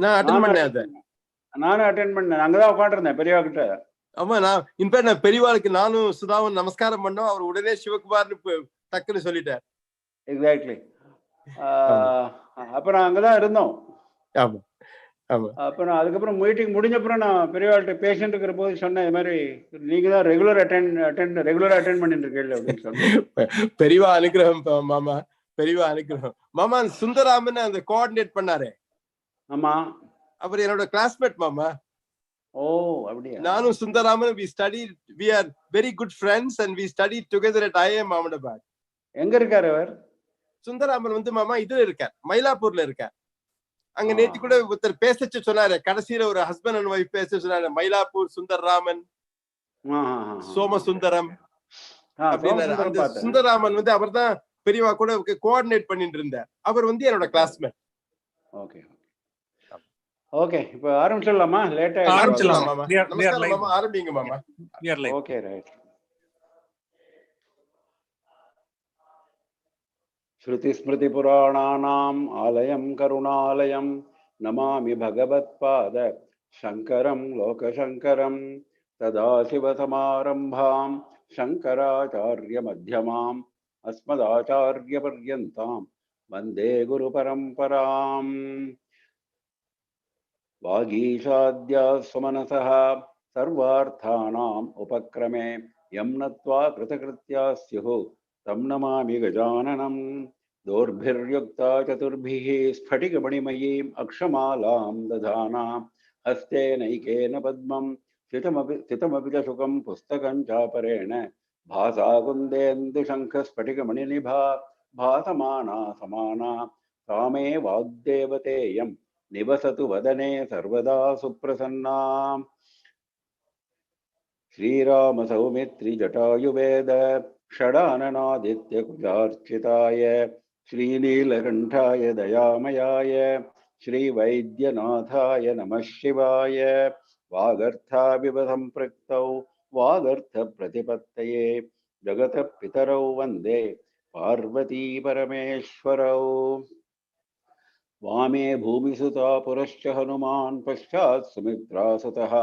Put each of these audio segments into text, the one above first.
நான் அட்டென்ட் பண்ணேன் அதை. நானும் அட்டென்ட் பண்ணேன். அங்கதான் உட்காந்துருந்தேன் பெரியவா கிட்ட. ஆமா, நான் இன்ஃபேக்ட் நான் பெரியவாளுக்கு நானும் சுதாவும் நமஸ்காரம் பண்ணோம். அவர் உடனே சிவகுமார்னு டக்குன்னு சொல்லிட்டார். எக்ஸாக்ட்லி. அப்புறம் அங்கதான் இருந்தோம். ஆமா ஆமா. அப்புறம் அதுக்கப்புறம் மீட்டிங் முடிஞ்சப்புறம் நான் பெரியவாள்கிட்ட பேஷண்ட் இருக்கிற போது சொன்னேன், இது மாதிரி நீங்க தான் ரெகுலரா அட்டென்ட் பண்ணிட்டு இருக்கீங்க அப்படின்னு சொன்னேன். பெரியவா அனுகிரகம் மாமா, பெரியவா அனுகிரகம். மாமா சுந்தராமன் அந்த கோஆர்டினேட் பண்ணாரு. ஆமா, அவர் என்னோட கிளாஸ்மேட் மாமா. ஓ அப்படியா? நானும் Sundaraman we are very good friends and we studied together at IIM Ahmedabad. எங்க இருக்காரு அவர்? சுந்தராமன் வந்து மாமா இதுல இருக்கார், மயிலாப்பூர்ல இருக்கார். அங்க நேத்து கூட ஒருத்தர் பேசச்சு சொன்னாரு, கடைசியில ஒரு ஹஸ்பண்ட் அண்ட் ஒய்ஃப் பேச சொன்னாரு, மயிலாப்பூர் சுந்தரராமன் சோமசுந்தரம் அப்படின்னாரு. அந்த சுந்தரராமன் வந்து அவர் தான் பெரியவா கூட கோஆர்டினேட் பண்ணிட்டு இருந்தார். அவர் வந்து என்னோட கிளாஸ்மேட். ஓகே ஓகே, இப்போ ஆரம்பிச்சிடலாமா? லேட்டா ஆரம்பிச்சிடலாம் மாமா. நமஸ்காரம் மாமா, ஆரம்பிங்க மாமா. Okay right. ஸ்ருதி ஸ்மிருதி புராணானாம் ஆலயம் கருணாலயம் நமாமி பகவத்பாத சங்கரம் லோகசங்கரம் சதாசிவசமாரம்பாம் சங்கராச்சார்ய மத்தியமாம் அஸ்மதாச்சார்ய பர்யந்தாம் வந்தே குரு பரம்பராம். வாகீஷாத்யா சுமனசः சர்வார்த்தானாம் உபக்ரமே யம் நத்வா கிருதகிருத்யா ஸ்யுः தம் நமாமி கஜானனம். தோர்பிர்யுக்தா சதுர்பிः ஸ்படிகமணிமயீம் அக்ஷமாலாம் ததானா ஹஸ்தே நைகேன பத்மம் சிதமபி ச சுகம் புஸ்தகம் சாபரேண பாசா குந்தேந்து சங்க ஸ்படிகமணிநிபா பாசமானா சமானா காமே வாக்தேவதேயம் நிவசது வதனே சர்வதா சுப்ரசன்னா. ஸ்ரீராம சௌமித்ரி ஜட்டாயுவேத ஷடானனாதித்ய குஜார்ச்சிதாய ஸ்ரீநீலகண்டாய தயாமயாய ஸ்ரீவைத்யநாதாய நம சிவாய. வாகர்த்தாவிவ சம்பிருக்தௌ வாகர்த்த பிரதிபத்தயே ஜகத பிதரௌ வந்தே பார்வதி பரமேஸ்வரௌ. वामे भूमिसुता पुरश्च हनुमान् पश्चात् सुमित्रासुतः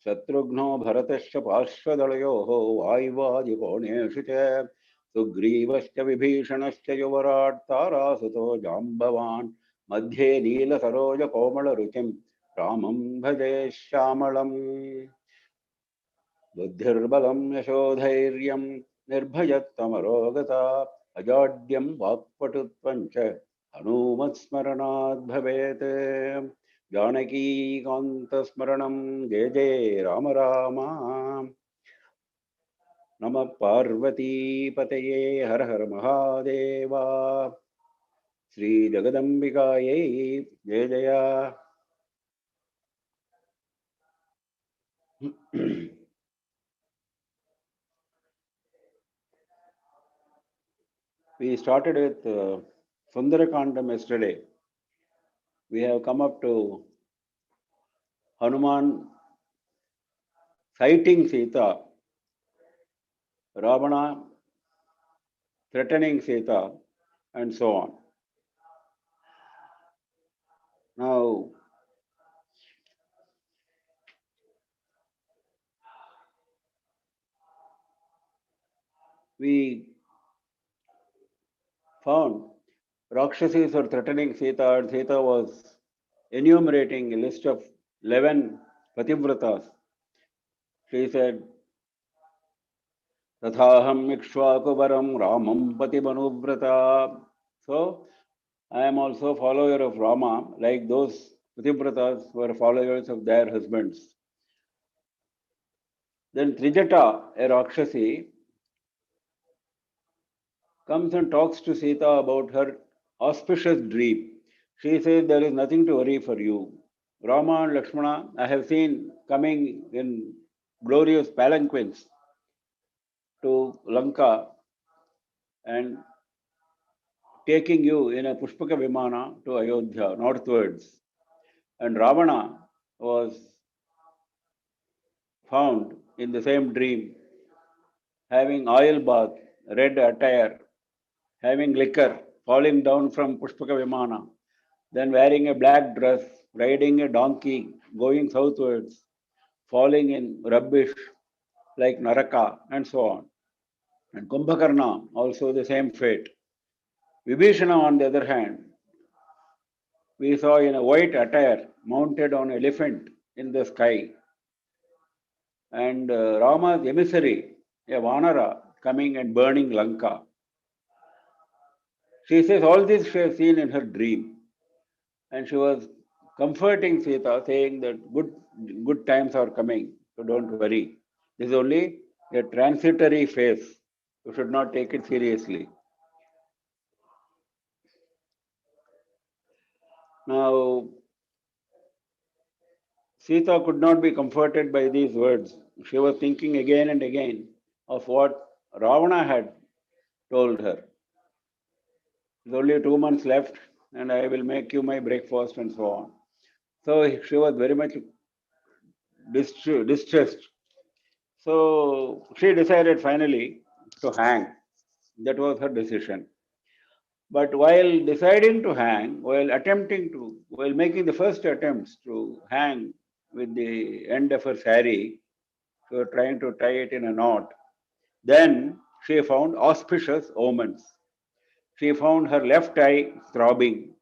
शत्रुघ्नो भरतश्च पार्श्वदलयोः वायुवादिकोणेषु च सुग्रीवश्च विभीषणश्च युवराट् तारासुतो जाम्बवान् मध्ये नीलसरोजकोमलरुचिं रामं भजे श्यामलम्. बुद्धिर्बलं यशोधैर्यं निर्भयत्वमरोगता अजाड्यं वाक्पटुत्वं च हनुमत्स्मरणात् भवेत्. जानकीकान्तस्मरणं जय जय राम राम. नमः पार्वतीपतये हर हर महादेव. श्री जगदम्बिकायै जय जय. We started with Sundarakandam yesterday. We have come up to Hanuman citing Sita, Ravana threatening Sita, and so on. Now, we found Rakshasis were threatening Sita, and Sita was enumerating a list of 11 Pativratas. She said, Tathaham Ikshvakuvaram Ramam Patimanuvrata. So, I am also a follower of Rama, like those Pativratas were followers of their husbands. Then Trijata, a Rakshasi, comes and talks to Sita about her auspicious dream. She says, there is nothing to worry for you. Rama and Lakshmana I have seen coming in glorious palanquins to Lanka and taking you in a Pushpaka Vimana to Ayodhya, northwards. And Ravana was found in the same dream, having oil bath, red attire, having liquor, falling down from Pushpaka Vimana, then wearing a black dress riding a donkey, going southwards, falling in rubbish like Naraka, and so on. And Kumbhakarna, also the same fate. Vibhishana, on the other hand, we saw in a white attire, mounted on an elephant in the sky. And Rama's emissary, a Vanara, coming and burning Lanka. She says all this she has seen in her dream. And she was comforting Sita, saying that good times are coming, so don't worry. This is only a transitory phase. You should not take it seriously. Now, Sita could not be comforted by these words. She was thinking again and again of what Ravana had told her. There's only 2 months left, and I will make you my breakfast, and so on. So she was very much distressed. So she decided finally to hang. That was her decision. But while deciding to hang, while making the first attempts to hang with the end of her sari, she was trying to tie it in a knot. Then she found auspicious omens. She found her left eye throbbing.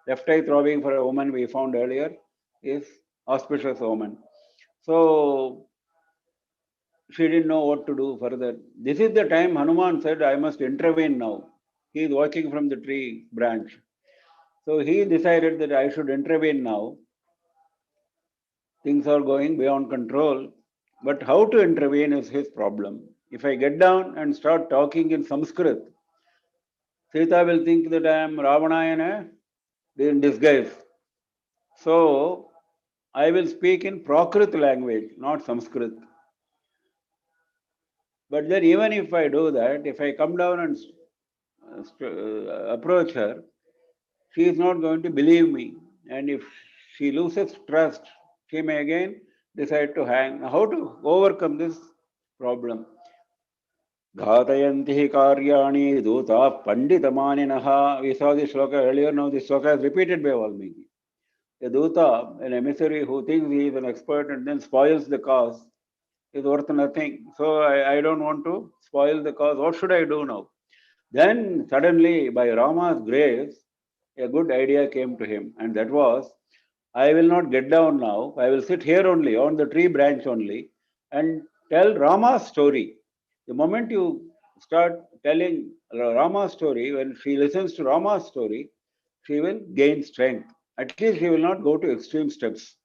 Left eye throbbing for a woman we found earlier is auspicious omen. So she didn't know what to do further. This is the time Hanuman said, I must intervene now. He is watching from the tree branch. So he decided that I should intervene now. Things are going beyond control. But how to intervene is his problem. If I get down and start talking in Sanskrit, Sita will think that I am Ravanayana in disguise. So I will speak in Prakrit language, not Sanskrit. But then even if I do that, if I come down and approach her, she is not going to believe me. And if she loses trust, she may again decide to hang. Now, how to overcome this problem? Ghatayanti karyani duta panditamaniнаha. We saw this sloka earlier, now this sloka is repeated by Valmiki. A duta, an emissary who thinks he is an expert and then spoils the cause, is worth nothing. So I don't want to spoil the cause. What should I do now? Then suddenly, by Rama's grace, a good idea came to him, and that was, I will not get down now. I will sit here only, on the tree branch only, and tell Rama's story. The moment you start telling Rama's story, when she listens to Rama's story, she will gain strength. At least she will not go to extreme steps.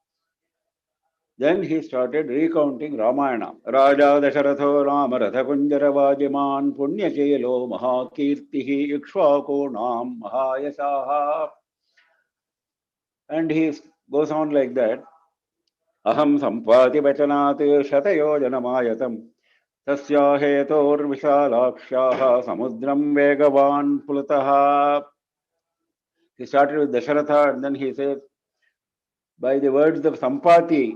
Then he started recounting Ramayana. Raja Dasharatho Rama Ratha Kunjara Vajiman Punya Chelo Mahakirtihi Ikshwako Nam Mahayasaha. And he goes on like that. Aham Sampati Bachanat Shatayo Janamayatam Tasya Hetor Vishalakshaha Samudram Vegavan Pulataha. He started with Dasharatha and then he says, by the words of Sampati,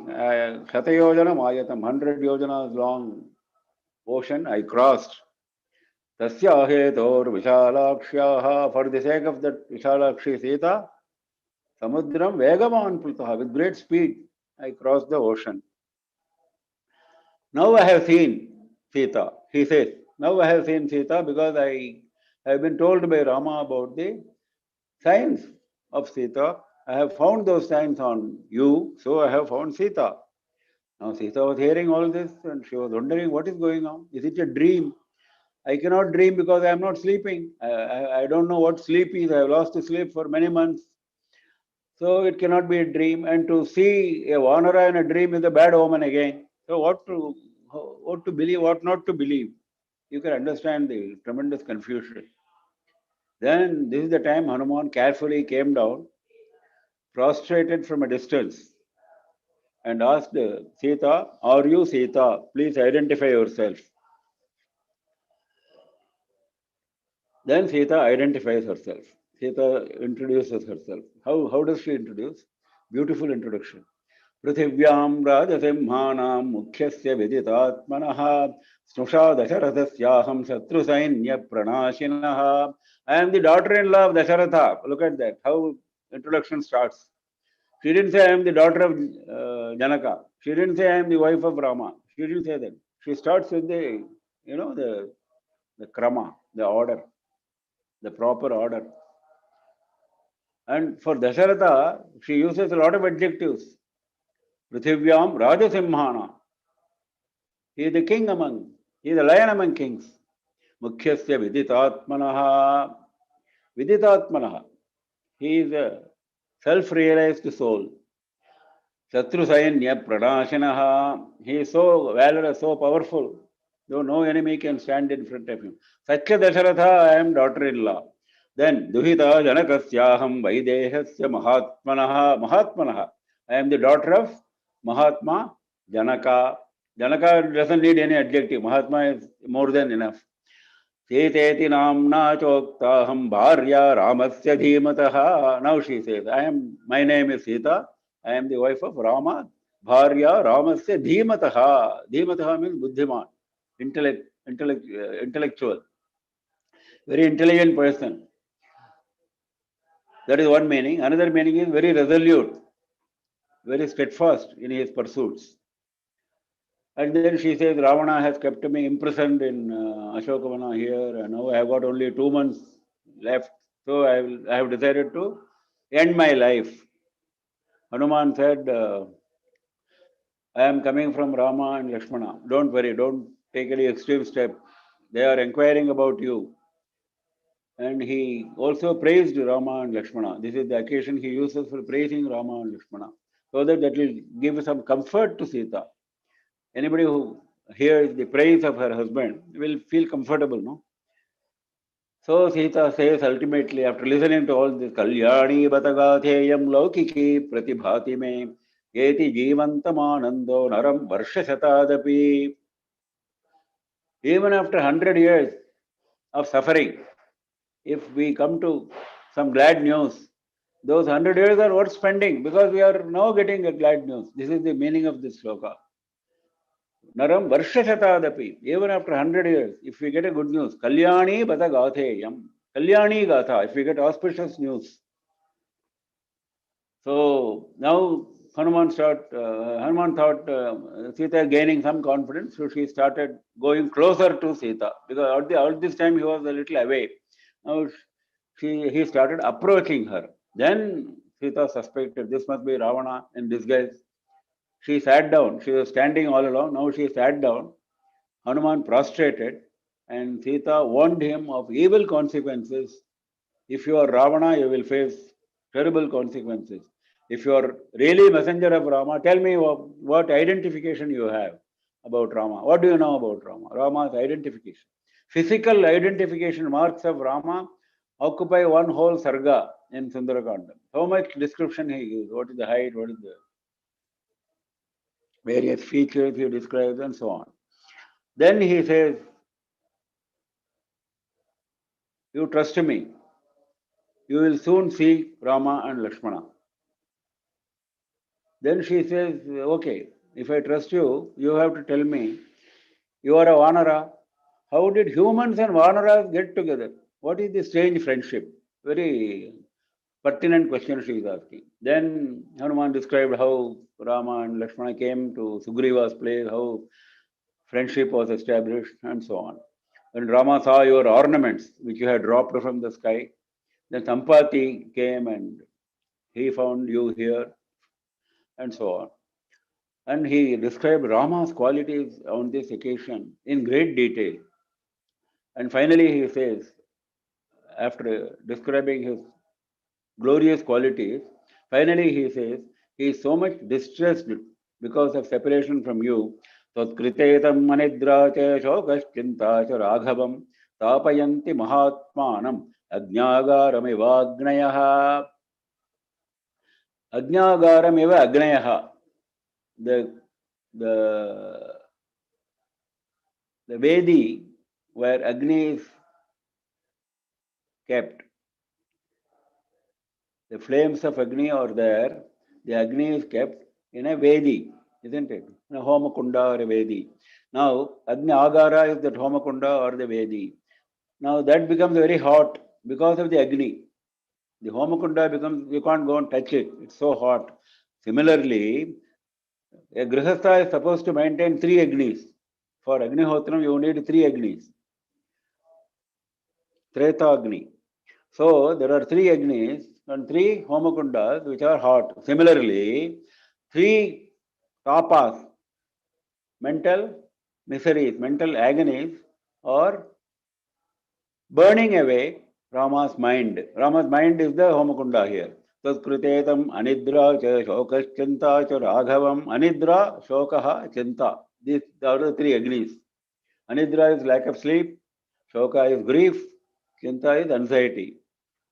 Shatayojana Mayatam, 100 yojanas long ocean, I crossed. Tasya hetor Vishalakshaha, for the sake of that Vishalakshi Sita, Samudram Vegavan Pultaha, with great speed, I crossed the ocean. Now I have seen Sita, he says. Now I have seen Sita because I have been told by Rama about the signs of Sita. I have found those signs on you, so I have found Sita. Now Sita was hearing all this and she was wondering what is going on. Is it a dream? I cannot dream because I am not sleeping. I don't know what sleep is. I have lost sleep for many months. So it cannot be a dream. And to see a Vanara in a dream is a bad omen again. So what to believe, what not to believe? You can understand the tremendous confusion. Then this is the time Hanuman carefully came down, prostrated from a distance, and asked Sita, are you Sita? Please identify yourself. Then Sita identifies herself. Sita introduces herself. How does she introduce? Beautiful introduction. Prithivyam Rajasimhanam Mukhyasya Viditatmanaha Snusha Dasharathasyaaham Shatru Sainya Pranashinaha. I am the daughter-in-law of Dasharatha. Look at that. How introduction starts. She didn't say I am the daughter of Janaka. She didn't say I am the wife of Rama. She didn't say that. She starts with the, the krama, the order, the proper order. And for Dasharatha, she uses a lot of adjectives. Prithivyam Rajasimhana. He is the king he is the lion among kings. Mukhyasya Viditatmanaha. Viditatmanaha. He is a self-realized soul. Shatru Sainya Pranashanaha. He is so valorous, so powerful, though no enemy can stand in front of him. Satya Dasharatha, I am daughter-in-law. Then Duhita Janakasyaham Vaidehasya Mahatmanaha. Mahatmanaha. I am the daughter of Mahatma Janaka. Janaka doesn't need any adjective. Mahatma is more than enough. Seteti namna choktaham bharya ramasya dhimataha. Now she says, my name is Sita. I am the wife of Rama. Bharya ramasya dhimataha. Dhimataha means buddhiman, intellectual, very intelligent person. That is one meaning. Another meaning is very resolute, very steadfast in his pursuits. And then she says, Ravana has kept me imprisoned in Ashokavana here, and now I have got only 2 months left. So I have decided to end my life. Hanuman said, I am coming from Rama and Lakshmana. Don't worry, don't take any extreme step. They are inquiring about you. And he also praised Rama and Lakshmana. This is the occasion he uses for praising Rama and Lakshmana, so that will give some comfort to Sita. Anybody who hears the praise of her husband will feel comfortable, no? So Sita says ultimately, after listening to all this, Kalyani Batagatheyam Laukiki Pratibhati me Yeti Jivantamanando Naram Varshashatadapi. Even after 100 years of suffering, if we come to some glad news, those 100 years are worth spending, because we are now getting a glad news. This is the meaning of this sloka. Naram Varshashatadapi. Even after 100 years, if we get a good news, Kalyani Batagatheyam. Kalyani Gatha, if we get auspicious news. So now Hanuman thought Sita gaining some confidence, so she started going closer to Sita, because all this time he was a little away. Now he started approaching her. Then Sita suspected this must be Ravana in disguise. She sat down. She was standing all alone. Now she sat down. Hanuman prostrated, and Sita warned him of evil consequences. If you are Ravana, you will face terrible consequences. If you are really messenger of Rama, tell me what identification you have about Rama. What do you know about Rama? Rama's identification. Physical identification marks of Rama occupy one whole sarga in Sundarakanda. How much description he gives, what is the height, what is the various features he describes, and so on. Then he says, you trust me. You will soon see Rama and Lakshmana. Then she says, okay, if I trust you, you have to tell me, you are a Vanara. How did humans and Vanaras get together? What is the strange friendship? Very pertinent question she is asking. Then Hanuman described how Rama and Lakshmana came to Sugriva's place, how friendship was established, and so on. When Rama saw your ornaments, which you had dropped from the sky, then Sampati came and he found you here, and so on. And he described Rama's qualities on this occasion in great detail. And finally he says, after describing his glorious qualities, finally he says, he is so much distressed because of separation from you. Tatkritetam manidrache shokaschintacha raghavam tapayanti mahatmanam ajnagaramivagnayaha. Ajnagarameva agnayaha. The Vedi where Agni is kept. The flames of Agni are there. The Agni is kept in a Vedi, isn't it? In a Homakunda or a Vedi. Now, Agni Agara is that Homakunda or the Vedi. Now that becomes very hot because of the Agni. The Homakunda becomes, you can't go and touch it. It's so hot. Similarly, a Grihastha is supposed to maintain 3 Agnis. For Agnihotram, you need 3 Agnis. Treta Agni. So there are 3 Agnis and 3 Homakundas which are hot. Similarly, 3 tapas, mental miseries, mental agonies, are burning away Rama's mind. Rama's mind is the Homakunda here. Taskrutetam anidra cha shokaschinta cha raghavam. Anidra, shokaha, chinta. These are the 3 Agnis. Anidra is lack of sleep. Shoka is grief. Chinta is anxiety.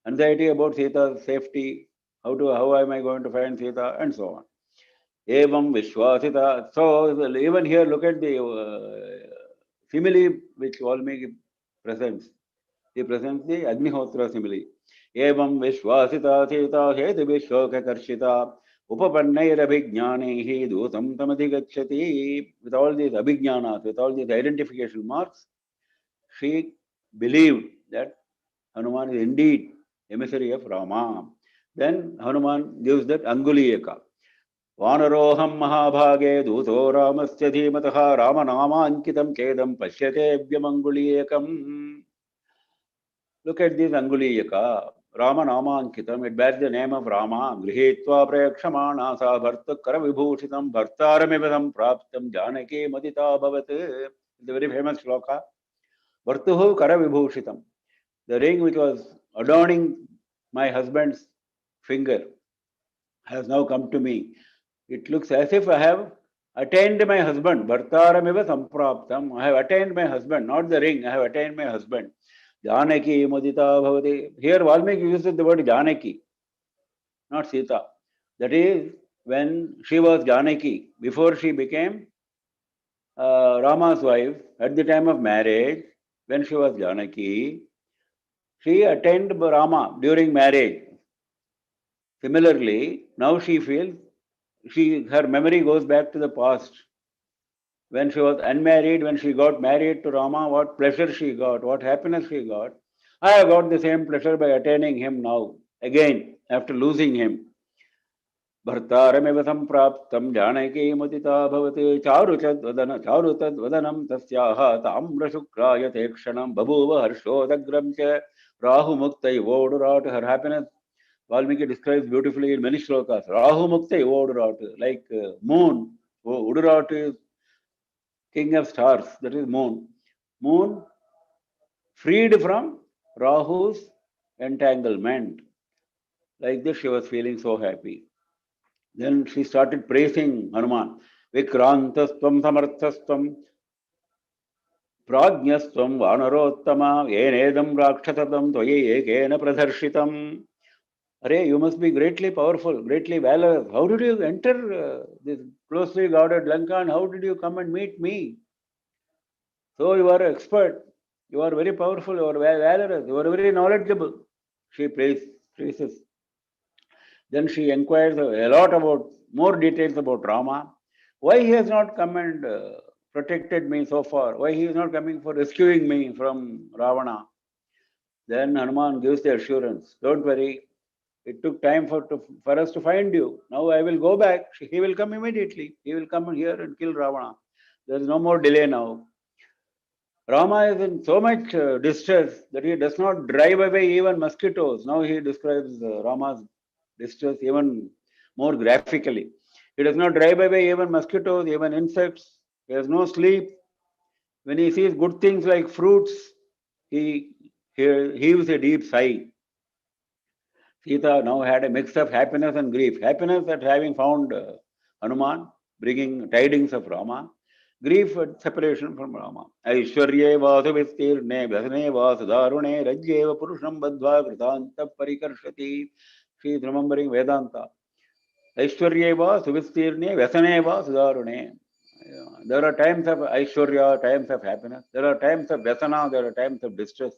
Anxiety about Sita's safety. How am I going to find Sita, and so on. Evam Vishwasita. So even here, look at the simile which Valmiki presents. He presents the Agnihotra simile. Evam Vishwasita Sita Hetu Vishwoka Karshita Upapannairabhignanihi Dusam Tamadhigachati. With all these abhignanas, with all these identification marks, she believed that Hanuman is indeed emissary of Rama. Then Hanuman gives that Anguliyaka. Vanaroham Mahabhage Duto Ramasya Dhimataha Ramanamaankitam Kedam Pashyate Vyamanguliyakam. Look at this Anguliyaka. Ramanamaankitam. It bears the name of Rama. Grihitva Prayakshamana Sa Bhartakara Vibhushitam Bhartaramivadam Praptam Janaki Madita Bhavat. It's a very famous shloka. Bhartuhu Kara Vibhushitam. The ring which was adorning my husband's finger has now come to me. It looks as if I have attained my husband. Bhartaramiva sampraptam. I have attained my husband, not the ring. I have attained my husband. Janaki mudita bhavati. Here Valmiki uses the word Janaki, not Sita. That is, when she was Janaki, before she became Rama's wife, at the time of marriage, when she was Janaki, she attained Rama during marriage. Similarly, now she feels her memory goes back to the past. When she was unmarried, when she got married to Rama, what pleasure she got, what happiness she got. I have got the same pleasure by attaining him now, again, after losing him. Bhartaramiva sampraptam janaki mudita bhavati charutad vadanam tasyaha tamra shukraya tekshanam babuva harshodagram cha rahu muktai vodurat. Her happiness, Valmiki describes beautifully in many shlokas. Rahu muktai vodurat, like moon. Udurat is king of stars, that is moon. Moon freed from Rahu's entanglement. Like this, she was feeling so happy. Then she started praising Hanuman. Vikrantastam samarthastam prajnastam vanarottama yenedam rakshatatam tvaye ekena pradharshitam. Arey, you must be greatly powerful, greatly valorous. How did you enter this closely guarded Lanka, and how did you come and meet me? So you are an expert, you are very powerful, you are valorous, you are very knowledgeable. She praises. Then she inquires a lot about more details about Rama. Why he has not come and protected me so far? Why he is not coming for rescuing me from Ravana? Then Hanuman gives the assurance, don't worry, it took time for us to find you. Now I will go back. He will come immediately. He will come here and kill Ravana. There is no more delay now. Rama is in so much distress that he does not drive away even mosquitoes. Now he describes Rama's distress even more graphically. He does not drive away even mosquitoes, even insects. He has no sleep. When he sees good things like fruits, he heaves a deep sigh. Sita now had a mix of happiness and grief. Happiness at having found Hanuman, bringing tidings of Rama. Grief at separation from Rama. Aishwarye vasavistirne vyasane vasadarune rajyeva purusham badva kritanta parikarshati. She is remembering Vedanta. Aishwarye vasavistirne vyasane vasadarune. There are times of Aishwarya, times of happiness. There are times of Vyasana, there are times of distress.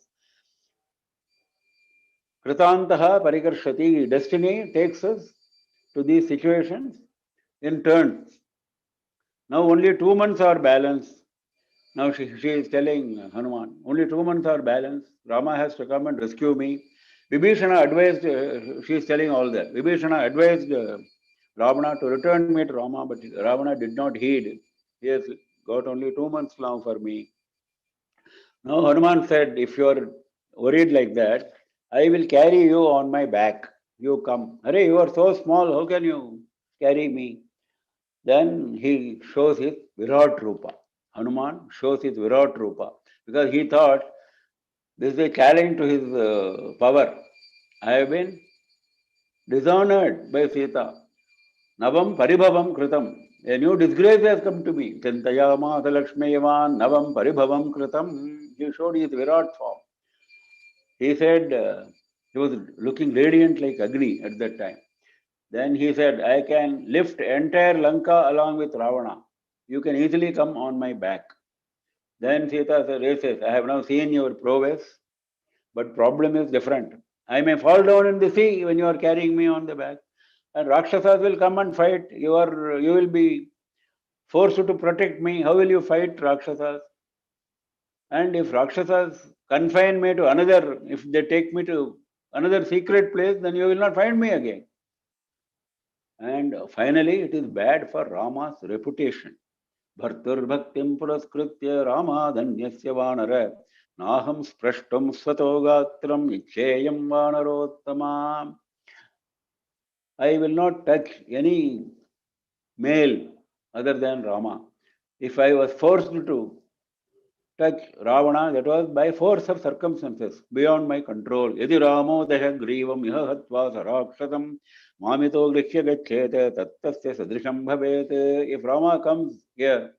Kritantaha parikarshati. Destiny takes us to these situations in turns. Now only 2 months are balanced. Now she is telling Hanuman, only 2 months are balanced. Rama has to come and rescue me. Vibhishana advised, she is telling all that. Vibhishana advised Ravana to return me to Rama, but Ravana did not heed. He has got only 2 months now for me. Now Hanuman said, if you are worried like that, I will carry you on my back. You come. Arey, you are so small, how can you carry me? Then he shows his Virat Rupa. Hanuman shows his Virat Rupa because he thought this is a challenge to his power. I have been dishonored by Sita. Navam Paribhavam Kritam. A new disgrace has come to me. Chintayama Lakshmevan Navam Paribhavam Kritam. He showed his Virat form. He said, he was looking radiant like Agni at that time. Then he said, I can lift entire Lanka along with Ravana. You can easily come on my back. Then Sita says, I have now seen your prowess, but problem is different. I may fall down in the sea when you are carrying me on the back. And Rakshasas will come and fight. You will be forced to protect me. How will you fight Rakshasas? And if Rakshasas confine me to another, if they take me to another secret place, then you will not find me again. And finally, it is bad for Rama's reputation. Bhartur bhaktim puraskritya Ramadanyasya vanara naham sprashtam svatogatram icheyam vanarottama. I will not touch any male other than Rama. If I was forced to touch Ravana, that was by force of circumstances, beyond my control. Yadi Ramo deha grivam iha hatva sarakshadam mamito grihya gacchete tattasya sadrisham bhavet. If Rama comes here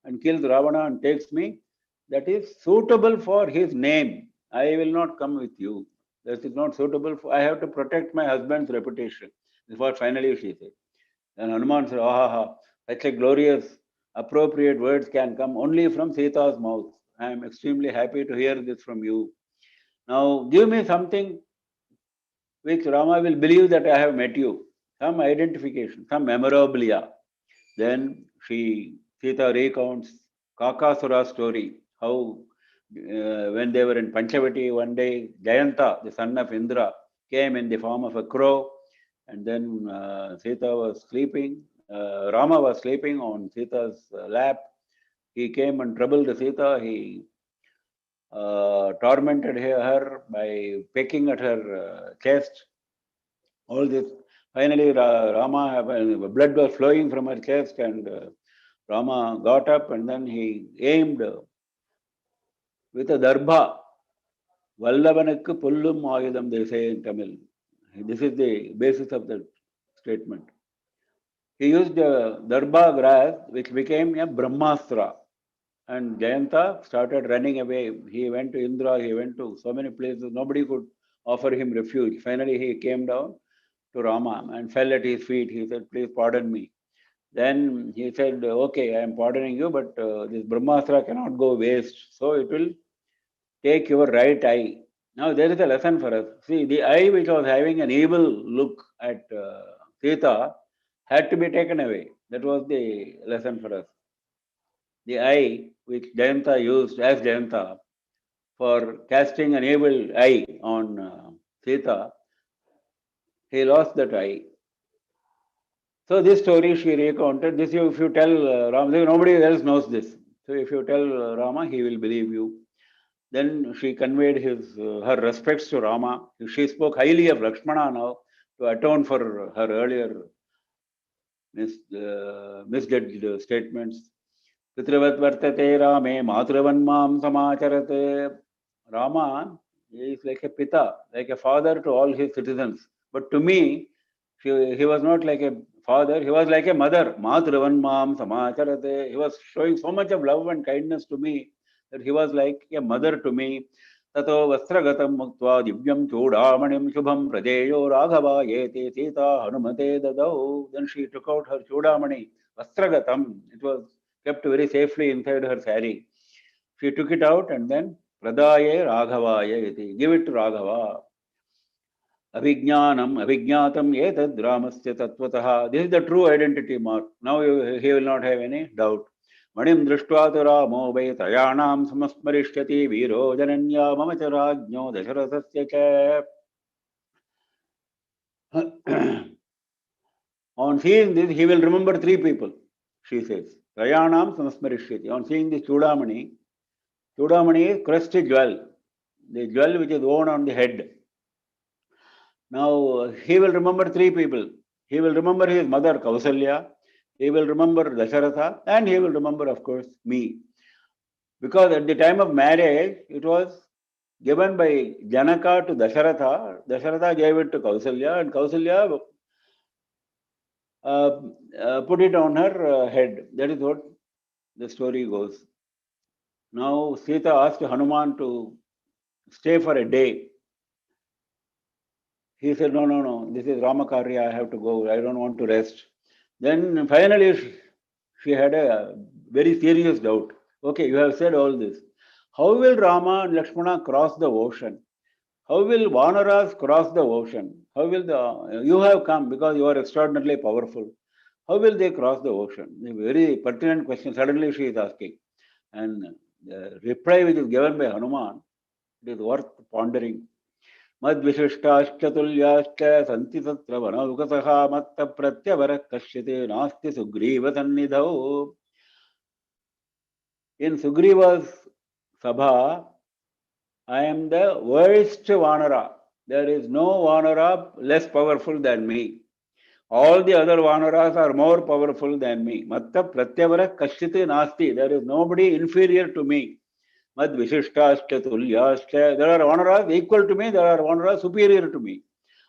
and kills Ravana and takes me, that is suitable for his name. I will not come with you. That is not suitable. I have to protect my husband's reputation. This is what finally she said. Then Hanuman said, such a glorious, appropriate words can come only from Sita's mouth. I am extremely happy to hear this from you. Now give me something which Rama will believe that I have met you. Some identification, some memorabilia. Then Sita recounts Kakasura's story, how when they were in Panchavati one day, Jayanta, the son of Indra, came in the form of a crow, and then Sita was sleeping. Rama was sleeping on Sita's lap. He came and troubled Sita. He tormented her by pecking at her chest. All this. Finally, blood was flowing from her chest, and Rama got up and then he aimed with a darbha. Vallavanakku pullum ayudam, they say in Tamil. This is the basis of the statement. He used darbha grass, which became a brahmastra. And Jayanta started running away. He went to Indra, he went to so many places. Nobody could offer him refuge. Finally, he came down to Rama and fell at his feet. He said, please pardon me. Then he said, okay, I am pardoning you, but this Brahmastra cannot go waste. So it will take your right eye. Now there is a lesson for us. See, the eye which was having an evil look at Sita had to be taken away. That was the lesson for us. The eye which Jayanta used as Jayanta for casting an evil eye on Sita, he lost that eye. So this story she recounted. This if you tell Rama, nobody else knows this. So if you tell Rama, he will believe you. Then she conveyed her respects to Rama. She spoke highly of Lakshmana now to atone for her earlier misjudged statements. Pitravat vartate Rame matravan mam samacharate. Rama is like a pita, like a father to all his citizens. But to me, he was not like a father, he was like a mother. Matravan mam samacharate. He was showing so much of love and kindness to me that he was like a mother to me. Tato vastragatam muktva divyam chudamanim shubham pradeyo raghava yete sita hanumate dadau. Then she took out her chudamani, vastragatam. It was kept very safely inside her saree. She took it out and then pradaye raghavaya yete. Give it to Raghava. Abhijnanam abhijnatam etad ramasya tatvataha. This is the true identity mark. Now he will not have any doubt. Manim drishtva ramo vai trayanam samasmarishyati viro jananya mamacharajno dasarathasya cha. On seeing this, he will remember three people, she says. Trayanam Samasmarishyati. On seeing this Chudamani is crest jewel, the jewel which is worn on the head. Now, he will remember three people. He will remember his mother Kausalya, he will remember Dasharatha, and he will remember, of course, me. Because at the time of marriage, it was given by Janaka to Dasharatha. Dasharatha gave it to Kausalya, and Kausalya put it on her head. That is what the story goes. Now, Sita asked Hanuman to stay for a day. He said, no, this is Ramakarya, I have to go, I don't want to rest. Then finally, she had a very serious doubt. Okay, you have said all this. How will Rama and Lakshmana cross the ocean? How will Vanaras cross the ocean? How will you have come because you are extraordinarily powerful. How will they cross the ocean? A very pertinent question suddenly she is asking. And the reply which is given by Hanuman, it is worth pondering. Madvishishtaschatulyaschta santi tatra vanaukasaha matta pratyavara kashyate nasti sugriva sannidhau. In Sugriva's Sabha, I am the worst Vanara. There is no Vanara less powerful than me. All the other Vanaras are more powerful than me. Matta pratyavara kashyate nasti. There is nobody inferior to me. Mad vishishtascha tulyascha. There are Vanaras equal to me, there are Vanaras superior to me.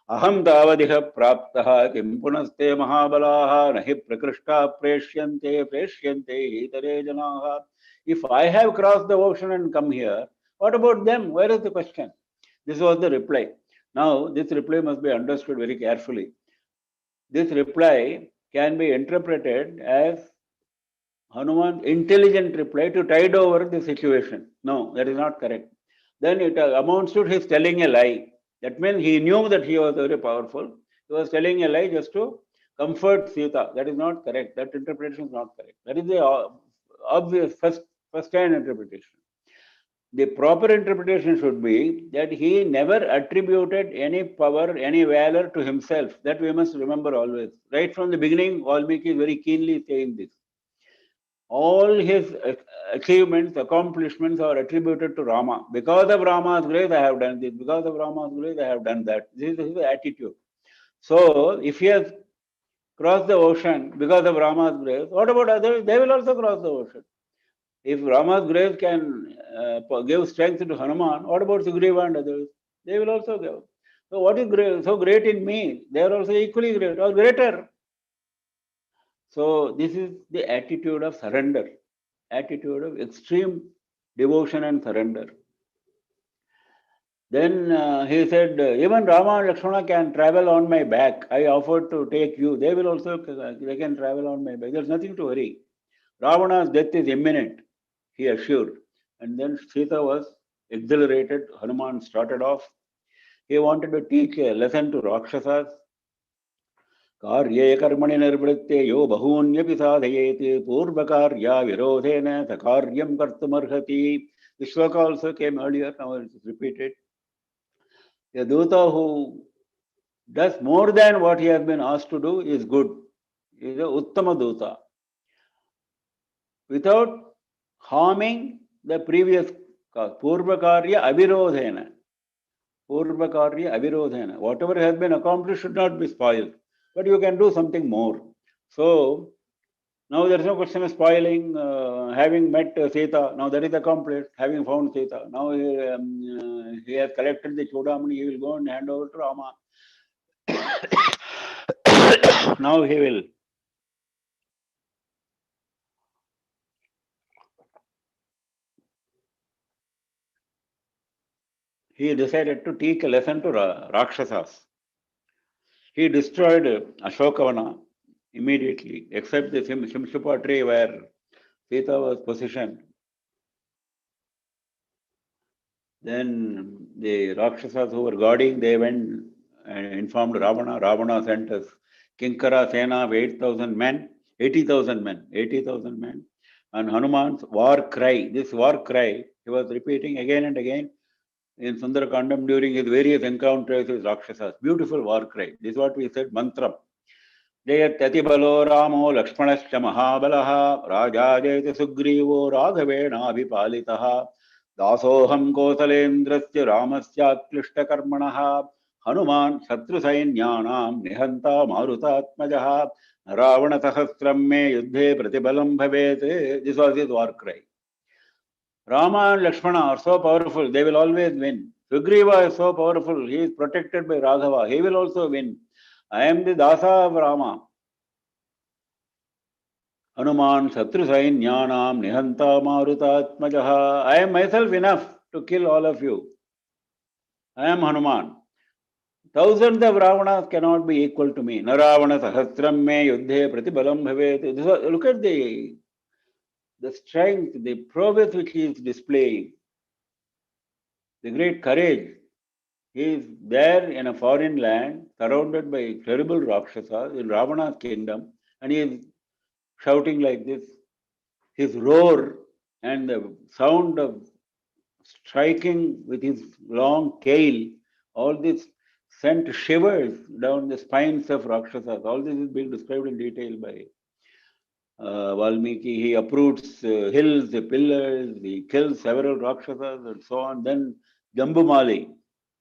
Aham davadiha praptaha kim punaste mahabalaha nahi prakrishta preshyante hitare janaha. If I have crossed the ocean and come here, what about them? Where is the question? This was the reply. Now, this reply must be understood very carefully. This reply can be interpreted as Hanuman's intelligent reply to tide over the situation. No, that is not correct. Then it amounts to his telling a lie. That means he knew that he was very powerful. He was telling a lie just to comfort Sita. That is not correct. That interpretation is not correct. That is the obvious first-hand interpretation. The proper interpretation should be that he never attributed any power, any valor to himself. That we must remember always. Right from the beginning, Valmiki is very keenly saying this. All his achievements, accomplishments are attributed to Rama. Because of Rama's grace, I have done this. Because of Rama's grace, I have done that. This is his attitude. So, if he has crossed the ocean because of Rama's grace, what about others? They will also cross the ocean. If Rama's grace can give strength to Hanuman, what about Sugriva and others? They will also give. So, what is so great in me? They are also equally great or greater. So, this is the attitude of surrender, attitude of extreme devotion and surrender. Then he said, even Rama and Lakshmana can travel on my back. I offered to take you. They will also, they can travel on my back. There's nothing to worry. Ravana's death is imminent, he assured. And then Sita was exhilarated. Hanuman started off. He wanted to teach a lesson to Rakshasas. कार्ये कर्मणि निर्वृत्ते यो बहून्यपि साधयेत् पूर्वकार्या विरोधेन सकार्यं कर्तुमर्हति. The shloka also came earlier, now it is repeated. A Duta who does more than what he has been asked to do is good. He is a Uttama Duta. Without harming the previous cause. Purvakarya avirodhena. Purvakarya avirodhena. Whatever has been accomplished should not be spoiled. But you can do something more. So, now there is no question of spoiling, having met Sita, now that is accomplished, having found Sita. Now he has collected the Chudamani, he will go and hand over to Rama. Now he decided to teach a lesson to Rakshasas. He destroyed Ashokavana immediately, except the Shimshupa tree where Sita was positioned. Then the Rakshasas who were guarding, they went and informed Ravana. Ravana sent us Kinkara Sena of 8,000 men, 80,000 men. And Hanuman's war cry, this war cry, he was repeating again and again. in Sundarakandam during his various encounters with Rakshasas. Beautiful war cry. This is what we said, mantram. Jayatati balo ramo lakshmanascha mahabalaha raja jayati sugrivo raghavena abhipalitaha dasoham kosalendrasya ramasya klishta karmanaha hanuman shatru sainyanam nihanta marutatmajaha ravana sahasram me yuddhe pratibalam bhavet. This was his war cry. Rama and Lakshmana are so powerful, they will always win. Sugriva is so powerful, he is protected by Raghava, he will also win. I am the Dasa of Rama. Hanuman Satru Sainyanam Nihanta Marutatmajaha. I am myself enough to kill all of you. I am Hanuman. Thousands of Ravanas cannot be equal to me. Naravana Sahasram me Yuddhe Pratibalam Bhavet. Look at the strength, the prowess which he is displaying, the great courage. He is there in a foreign land, surrounded by terrible Rakshasas in Ravana's kingdom, and he is shouting like this. His roar and the sound of striking with his long tail, all this sent shivers down the spines of Rakshasas. All this is being described in detail by Valmiki. He uproots hills, the pillars, he kills several Rakshasas and so on. Then Jambumali,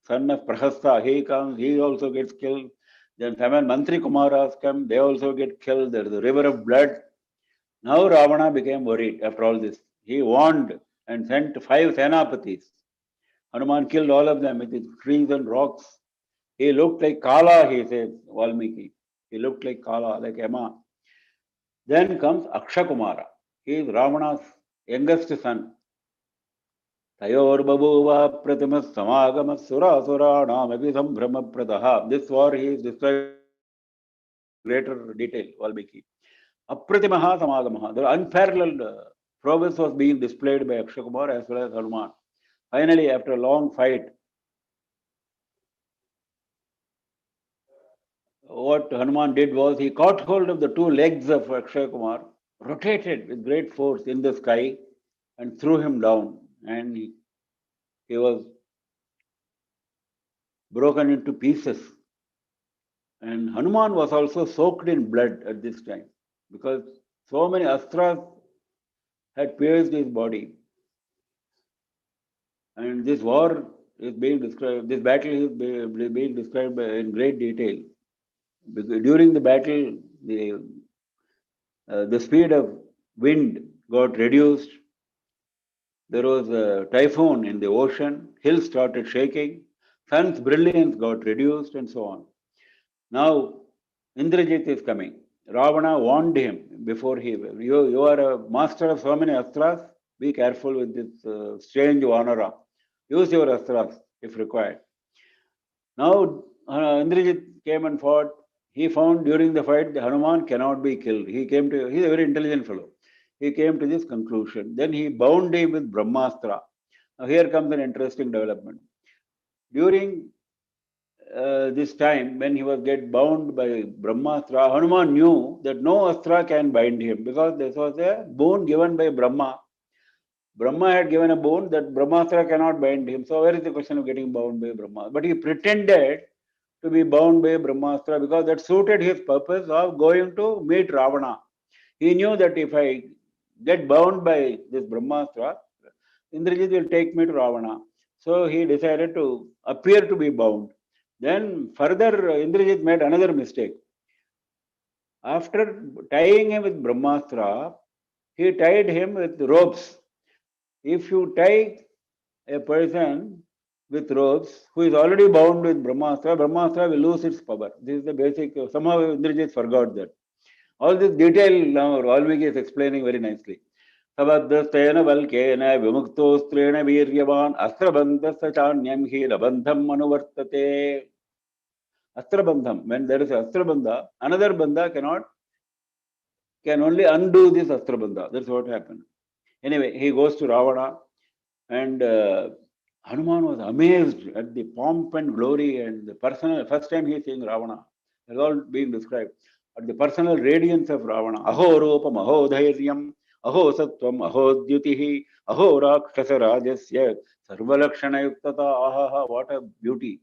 son of Prahasta, he comes, he also gets killed. Then 7 Mantri Kumaras come, they also get killed. There is a river of blood. Now Ravana became worried after all this. He warned and sent 5 Senapatis. Hanuman killed all of them with his trees and rocks. He looked like Kala, he says, Valmiki. He looked like Kala, like Yama. Then comes Akshakumara. He is Ravana's youngest son. Tayor babuva pratimas samagamas sura sura namavi sambhrama pradaha. This war he is described in greater detail, Valmiki. Apratimaha samagamaha. The unparalleled prowess was being displayed by Akshakumara as well as Hanuman. Finally, after a long fight, what Hanuman did was he caught hold of the 2 legs of Akshay Kumar, rotated with great force in the sky and threw him down, and he was broken into pieces. And Hanuman was also soaked in blood at this time because so many astras had pierced his body. And this war is being described, this battle is being described in great detail. During the battle, the speed of wind got reduced. There was a typhoon in the ocean. Hills started shaking. Sun's brilliance got reduced and so on. Now, Indrajit is coming. Ravana warned him before you are a master of so many astras. Be careful with this strange Vanara. Use your astras if required. Now, Indrajit came and fought. He found during the fight the Hanuman cannot be killed. He's a very intelligent fellow. He came to this conclusion. Then he bound him with Brahmastra. Now here comes an interesting development. During this time, when he was bound by Brahmastra, Hanuman knew that no astra can bind him because this was a boon given by Brahma. Brahma had given a boon that Brahmastra cannot bind him. So where is the question of getting bound by Brahma? But he pretended to be bound by Brahmastra because that suited his purpose of going to meet Ravana. He knew that if I get bound by this Brahmastra, Indrajit will take me to Ravana. So he decided to appear to be bound. Then further, Indrajit made another mistake. After tying him with Brahmastra, he tied him with ropes. If you tie a person with ropes who is already bound with Brahmastra, Brahmastra will lose its power. This is the basic. Somehow Indrajit forgot that. All this detail now Valmiki is explaining very nicely. Sabadhastena valkena vimuktostrena viryavan astrabandhasya chanyam hi labandham manuvartate. Astrabandham. When there is astrabandha, another bandha can only undo this astrabandha. That's what happened. Anyway, he goes to Ravana and Hanuman was amazed at the pomp and glory and the personal, first time he is seeing Ravana. It's all being described. At the personal radiance of Ravana. Aho rupam, aho dhairyam, अहो सत्वम अहो द्युतिः अहो राक्षसराजस्य सर्वलक्षणयुक्तता. Aha, what a beauty,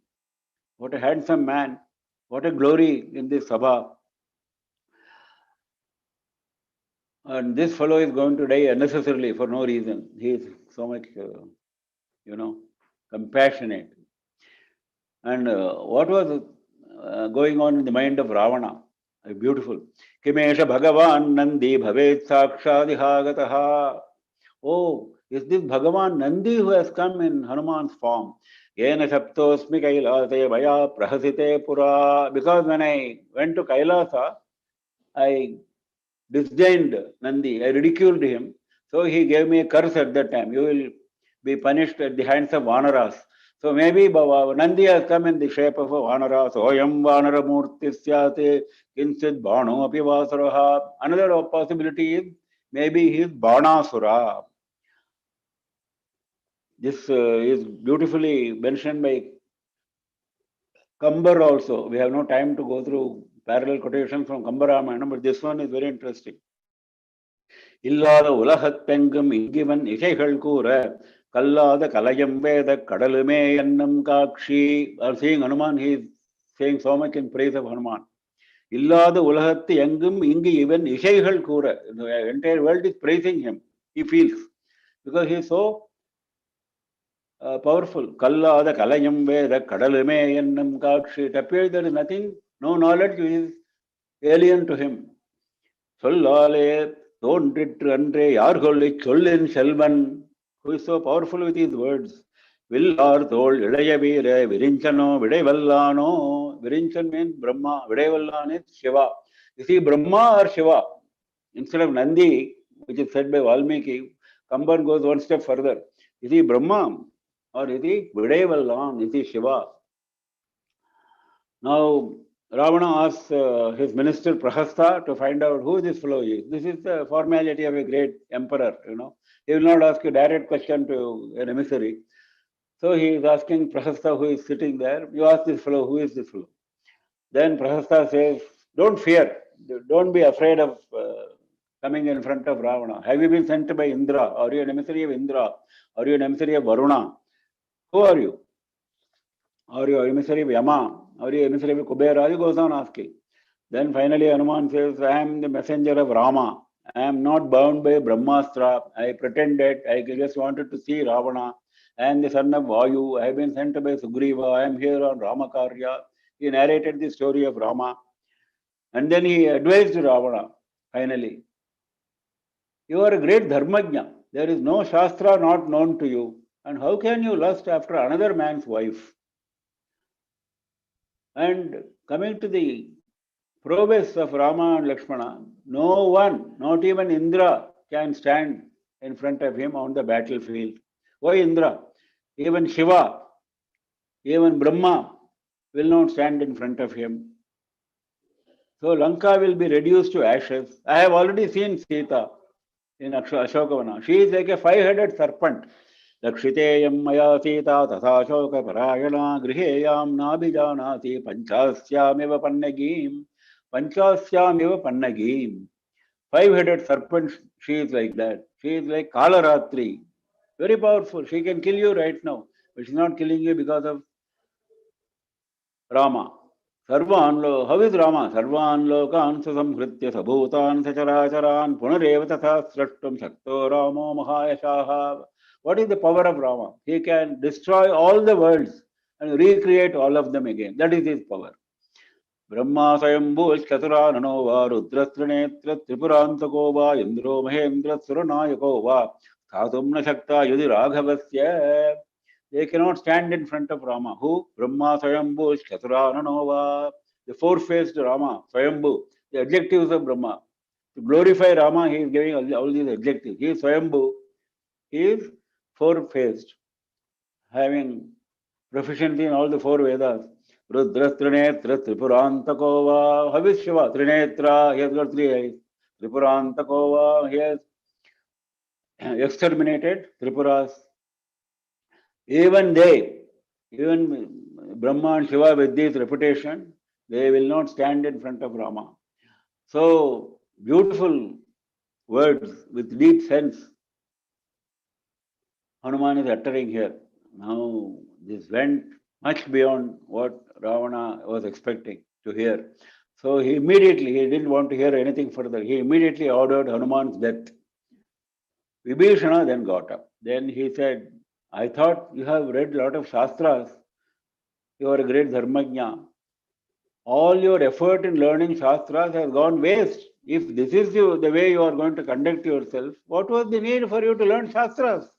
what a handsome man, what a glory in this sabha. And this fellow is going to die unnecessarily for no reason. He is so much, compassionate. And what was going on in the mind of Ravana? Beautiful. Kimesha Bhagavan Nandi Bhavet Sakshadihagataha. Oh, is this Bhagavan Nandi who has come in Hanuman's form? Yena Saptosmi Kailase Vaya Prahasite Pura. Because when I went to Kailasa, I disdained Nandi, I ridiculed him. So he gave me a curse at that time. You will be punished at the hands of Vanaras. So maybe Nandi has come in the shape of a Vanara. Soyam Vanara Murti Syate Kinsit Bano Api Vasaraha. Another possibility is maybe he is Banasura. This is beautifully mentioned by Kambar also. We have no time to go through parallel quotations from Kambaramayana, but this one is very interesting. இல்லாத உலகத்தெங்கும் இங்கிவன் இசைகள் கூற கல்லாத கலையம் வேத கடலுமே என்னும் காட்சி. Seeing Hanuman, he is saying so much in praise of Hanuman. இல்லாத உலகத்து எங்கும் இங்கு இவன் இசைகள் கூற. The entire world is praising him. He feels because he is so powerful. கல்லாத கலையம் வேத கடலுமே என்னும் காட்சி. It appears there is nothing, no knowledge is alien to him. சொல்லாலே தோன்றிற்று அன்றே யார்கொள்ளை சொல்லின் Selvan. Who is so powerful with his words. வில்லார் தோள் இளைய வீர விரிஞ்சனோ விடைவல்லானோ. Virinchan means Brahma, Vidaivallan is Shiva. You see, Brahma or Shiva, instead of Nandi, which is said by Valmiki, Kamban goes one step further. Is he Brahma or is he Vidaivallan? Is he Shiva? Now, Ravana asks his minister Prahasta to find out who this fellow is. This is the formality of a great emperor, He will not ask a direct question to an emissary. So he is asking Prahasta, who is sitting there, you ask this fellow, who is this fellow? Then Prahasta says, don't fear, don't be afraid of coming in front of Ravana. Have you been sent by Indra? Are you an emissary of Indra? Are you an emissary of Varuna? Who are you? Are you an emissary of Yama? Are you an emissary of Kubera? He goes on asking. Then finally Hanuman says, I am the messenger of Rama. I am not bound by Brahmastra. I pretended, I just wanted to see Ravana. I am the son of Vayu. I have been sent by Sugriva. I am here on Ramakarya. He narrated the story of Rama. And then he advised Ravana, finally. You are a great Dharmajna. There is no Shastra not known to you. And how can you lust after another man's wife? And coming to the prowess of Rama and Lakshmana, no one, not even Indra, can stand in front of him on the battlefield. Why Indra? Even Shiva, even Brahma will not stand in front of him. So Lanka will be reduced to ashes. I have already seen Sita in Ashokavana. She is like a 5-headed serpent. Lakshiteyam maya Sita tatha Ashoka parayana griheyam nabhijanati panchasyamiva pannagim. Panchasyamiva pannagim. 5-headed serpent, she is like that. She is like Kalaratri. Very powerful. She can kill you right now. But she is not killing you because of Rama. Sarvan how is Rama? Sarvan lokan samhritya sabhutan sacharacharan punareva tatha srashtum shakto Ramo mahayashaha. What is the power of Rama? He can destroy all the worlds and recreate all of them again. That is his power. Brahma Sayambhu Chaturano va Rudrastrinetra Tripurantako va Indro Mahendra Suranayako va Thatumna Shakta Yudi Raghavasya. They cannot stand in front of Rama. Who? Brahma Sayambhu Chaturano va. The four-faced Rama, Sayambhu, the adjectives of Brahma. To glorify Rama, he is giving all these adjectives. He is Sayambhu. He is four-faced, having proficiency in all the four Vedas. Rudra Trinetra Tripurantakova. How is Shiva? Trinetra, he has got 3 eyes. Tripurantakova, he has exterminated Tripuras. Even they, even Brahma and Shiva with this reputation, they will not stand in front of Rama. So beautiful words with deep sense Hanuman is uttering here. Now, this went much beyond what Ravana was expecting to hear. So he didn't want to hear anything further. He immediately ordered Hanuman's death. Vibhishana then got up. Then he said, I thought you have read a lot of Shastras. You are a great Dharmajna. All your effort in learning Shastras has gone waste. If this is the way you are going to conduct yourself, what was the need for you to learn Shastras?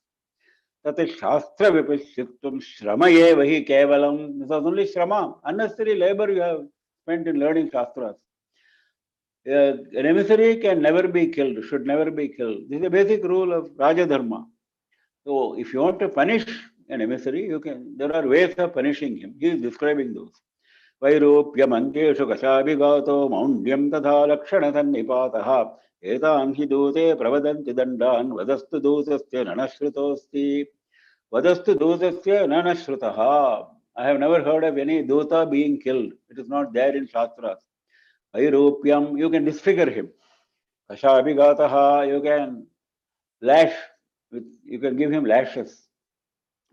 Tat Shastra Vipashitvam Shrama Evahi Kevalam. This was only Shrama, unnecessary labor you have spent in learning Shastras. An emissary can never be killed, should never be killed. This is a basic rule of Raja Dharma. So if you want to punish an emissary, there are ways of punishing him. He is describing those. Vairopyam ankeshu kashabhigato maundyam tatha lakshana sannipataha etam hi dute pravadanti dandan vadastu dusasya nanashrutosthi vadastu dusasya nanashrutaha. I have never heard of any duta being killed. It is not there in Shastras. Vairopyam, you can disfigure him. Kashabhigataha, you can lash, you can give him lashes.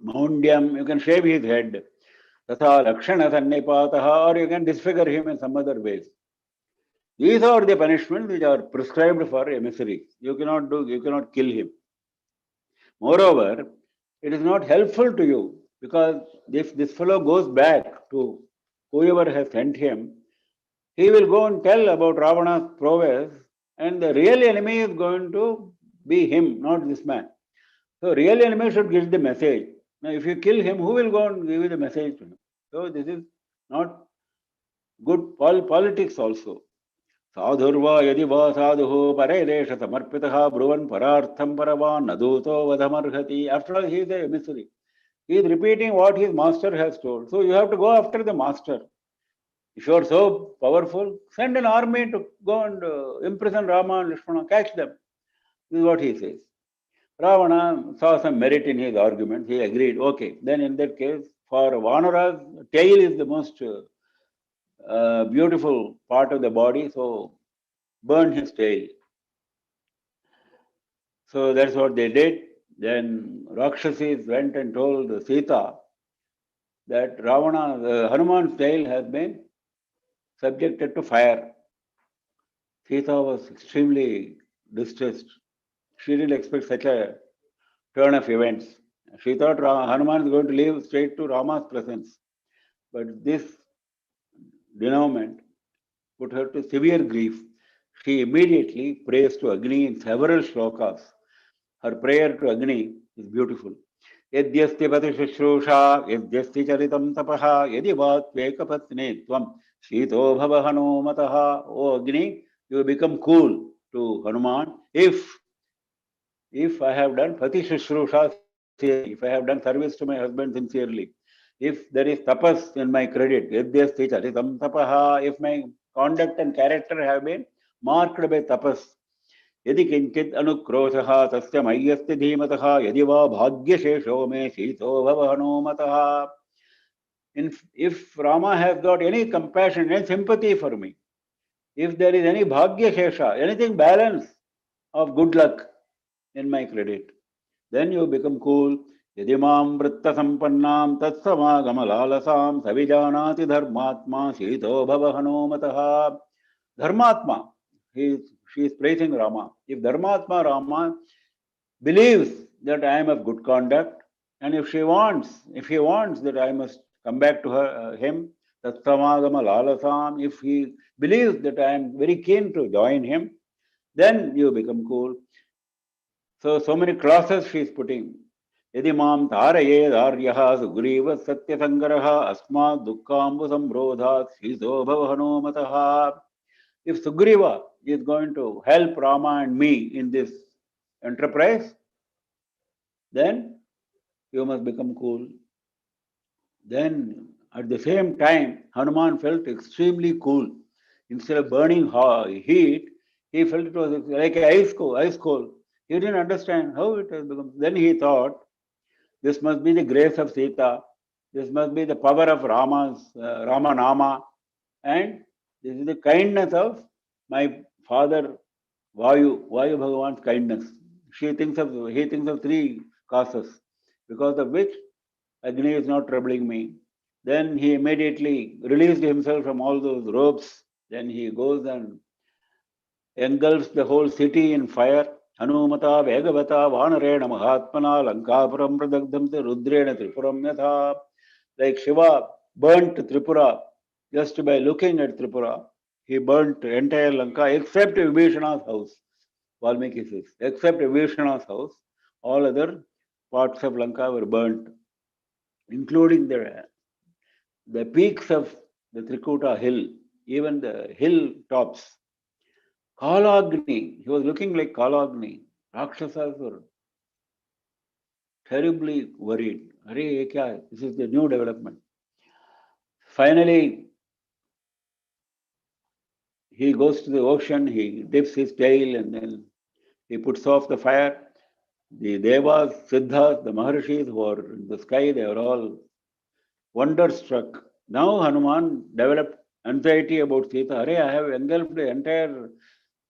Maundyam, you can shave his head. Tatha lakshana sannipataha, or you can disfigure him in some other ways. These are the punishments which are prescribed for emissaries. You cannot kill him. Moreover, it is not helpful to you because if this fellow goes back to whoever has sent him, he will go and tell about Ravana's prowess, and the real enemy is going to be him, not this man. So, real enemy should give the message. Now, if you kill him, who will go and give you the message to him? So, this is not good politics also. Sadhurva yadi va sadhuho paredesha samarpitaha bruvan parartham paravan naduto vadhamarhati. After all, he is a emissary. He is repeating what his master has told. So, you have to go after the master. If you are so powerful, send an army to go and imprison Rama and Lakshmana, catch them. This is what he says. Ravana saw some merit in his argument. He agreed. Okay, then in that case, for Vanara's tail is the most beautiful part of the body, so burn his tail. So that's what they did. Then Rakshasis went and told Sita that Hanuman's tail has been subjected to fire. Sita was extremely distressed. She didn't expect such a turn of events. She thought Hanuman is going to leave straight to Rama's presence. But this denouement put her to severe grief. She immediately prays to Agni in several shlokas. Her prayer to Agni is beautiful. Yadyasti pati shushruha, yadyasti charitam tapaha, yadi vatveka patne tvam, shito bhava hanumataha. O Agni, you become cool to Hanuman if I have done pati shushruha, if I have done service to my husband sincerely, if there is tapas in my credit, yadyasti charitam tapaha, if my conduct and character have been marked by tapas, यदि किंचित अनुक्रोशः तस्य मय्यस्ति धीमतः यदि वा भाग्यशेषो मे शीतो भव हनुमतः. If Rama has got any compassion and sympathy for me, if there is any bhagyashesha, anything balance of good luck in my credit, then you become cool. यदि मां वृत्त संपन्नां तत्समागम लालसां सविजानाति धर्मात्मा शीतो भव हनुमतः. Dharmatma, she is praising Rama. If Dharmatma Rama believes that I am of good conduct, and if he wants that I must come back to him, Tatsamagama Lalasam, if he believes that I am very keen to join him, then you become cool. So many crosses she is putting. Yadi mam taraye daryaha sugriva satya sangaraha asma dukkhambu sambrodhat shiso bhava hanumataha. If Sugriva is going to help Rama and me in this enterprise, then you must become cool. Then at the same time, Hanuman felt extremely cool. Instead of burning heat, he felt it was like ice cold. He didn't understand how it has become. Then he thought, this must be the grace of Sita. This must be the power of Rama Nama. And this is the kindness of my father Vayu Bhagavan's kindness. He thinks of three causes, because of which Agni is not troubling me. Then he immediately released himself from all those ropes. Then he goes and engulfs the whole city in fire. Hanumata Vegavata Vanarena Mahatmana Lankapuram Pradagdam Rudrena Tripuram Yatha. Like Shiva burnt Tripura just by looking at Tripura. He burnt entire Lanka except Vibhishana's house. Valmiki says, except Vibhishana's house, all other parts of Lanka were burnt, including the peaks of the Trikuta hill, even the hill tops. Kalagni, he was looking like Kalagni. Rakshasas were terribly worried. Arey, ye kya hai? This is the new development. Finally, he goes to the ocean, he dips his tail, and then he puts off the fire. The Devas, Siddhas, the Maharshis who are in the sky, they are all wonderstruck. Now Hanuman developed anxiety about Sita. Arey, I have engulfed the entire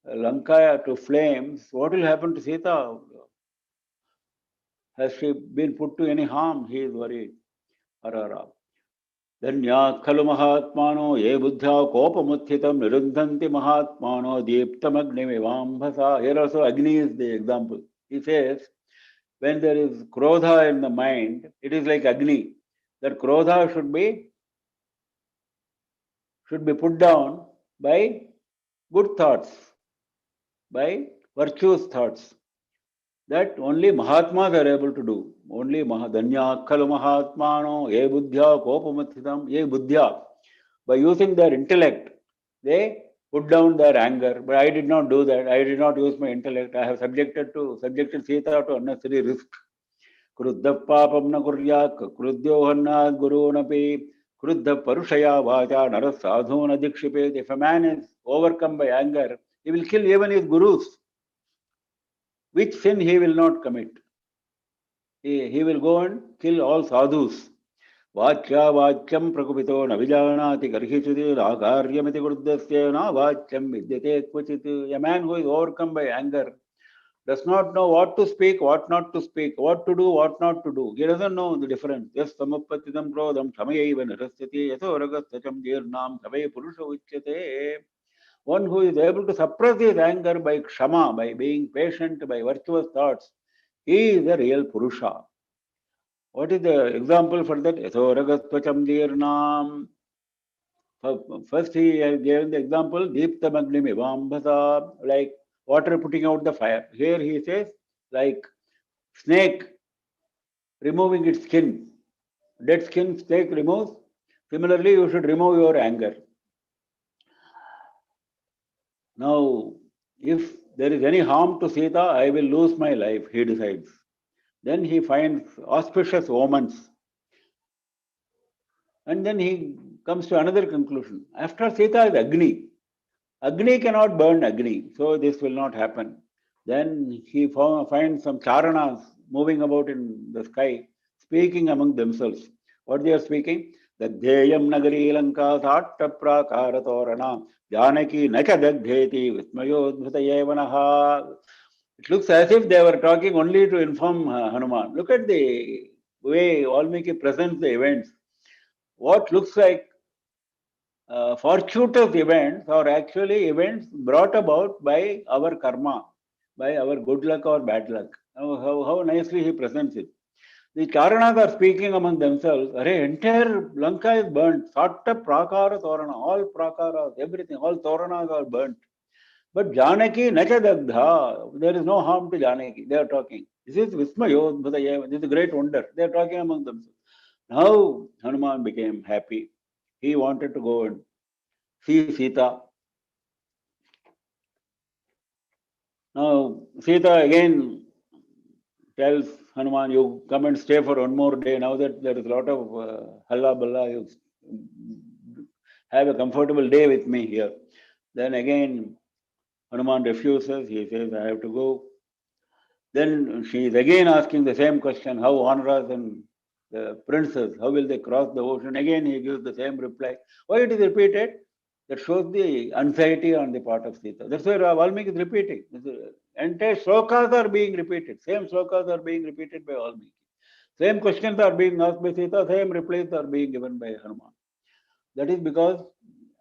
Lanka to flames. What will happen to Sita? Has she been put to any harm? He is worried. Arara. Dhanya khalu mahatmano ye buddhya kopamuthitam nirundhanti mahatmano deeptam agnimivambhasa. Here also Agni is the example. He says, when there is krodha in the mind, it is like Agni. That krodha should be put down by good thoughts, by virtuous thoughts. That only Mahatmas are able to do. Only Dhanya khalu mahatmano ye buddhya kopamuthitam ye buddhya. By using their intellect, they put down their anger. But I did not do that. I did not use my intellect. I have subjected Sita to unnecessary risk. Kruddha papam na kuryat krudyohanna gurunapi kruddha parushaya vaja naras sadhuna dikshipet. If a man is overcome by anger, he will kill even his gurus. Which sin he will not commit? He will go and kill all sadhus. Vachya vachyam prakupito navijanati karhichiti ragaryamiti kruddhasya na vachyam vidyate kvachit. A man who is overcome by anger does not know what to speak, what not to speak, what to do, what not to do. He doesn't know the difference. Yes, samapatidam krodam samayaiva narasyati yato ragasacham jirnam savai purusha uchyate. One who is able to suppress his anger by kshama, by being patient, by virtuous thoughts, he is a real purusha. What is the example for that? Yato ragasacham jirnam. First he has given the example, deeptam agnimivambhasa, like water putting out the fire. Here he says, like snake removing its skin. Dead skin snake removes. Similarly, you should remove your anger. Now, if there is any harm to Sita, I will lose my life, he decides. Then he finds auspicious omens. And then he comes to another conclusion. After Sita is Agni. Agni cannot burn Agni, so this will not happen. Then he finds some charanas moving about in the sky, speaking among themselves. What they are speaking? Dadhyayam nagari lanka satta prakaratorana janaki nacha dagdheti vismayodbhutayevanaha. It looks as if they were talking only to inform Hanuman. Look at the way Valmiki presents the events. What looks like fortuitous events are actually events brought about by our karma, by our good luck or bad luck. How nicely he presents it. The Charanas are speaking among themselves. Entire Lanka is burnt. Satta prakara torana. All prakaras, everything, all toranas are burnt. But Janaki nacha dagdha. There is no harm to Janaki. They are talking. This is Vismayodbhutayeva. This is a great wonder. They are talking among themselves. Now Hanuman became happy. He wanted to go and see Sita. Now Sita again tells Hanuman, you come and stay for one more day. Now that there is a lot of halla balla, you have a comfortable day with me here. Then again Hanuman refuses. He says, I have to go. Then she is again asking the same question, how Vanaras and the princes, how will they cross the ocean? Again he gives the same reply. Why it is repeated? That shows the anxiety on the part of Sita. That's why Valmiki is repeating. Entire slokas are being repeated. Same slokas are being repeated by Valmiki. Same questions are being asked by Sita, same replies are being given by Hanuman. That is because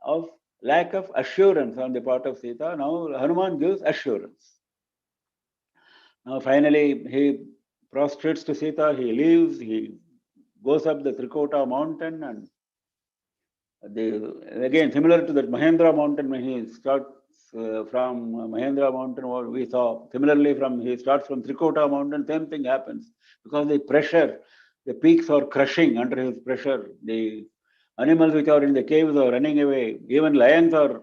of lack of assurance on the part of Sita. Now Hanuman gives assurance. Now finally he prostrates to Sita, he leaves, he goes up the Trikota mountain, and again similar to that Mahendra mountain, when he starts from Mahendra mountain, what we saw, similarly he starts from Trikota mountain, same thing happens. Because the pressure, the peaks are crushing under his pressure. The animals which are in the caves are running away. Even lions are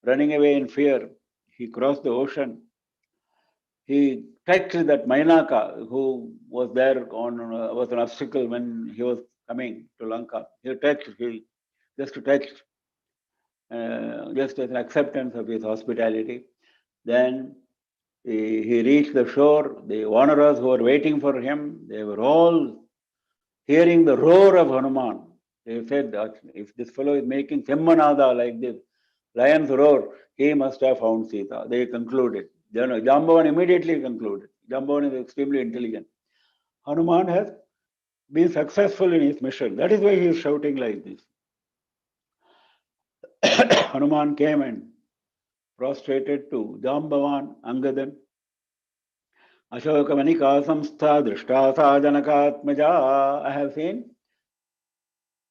running away in fear. He crossed the ocean. He touched that Mainaka, who was there was an obstacle when he was coming to Lanka. He just touched, just as an acceptance of his hospitality. Then he reached the shore. The Vanaras who were waiting for him, they were all hearing the roar of Hanuman. They said that if this fellow is making Semmanada like this, lion's roar, he must have found Sita. They concluded. Jambavan immediately concluded. Jambavan is extremely intelligent. Hanuman has been successful in his mission. That is why he is shouting like this. Hanuman came and prostrated to Jambavan, Angadan. Ashokamanika samstha drishta sa janakatmaja. I have seen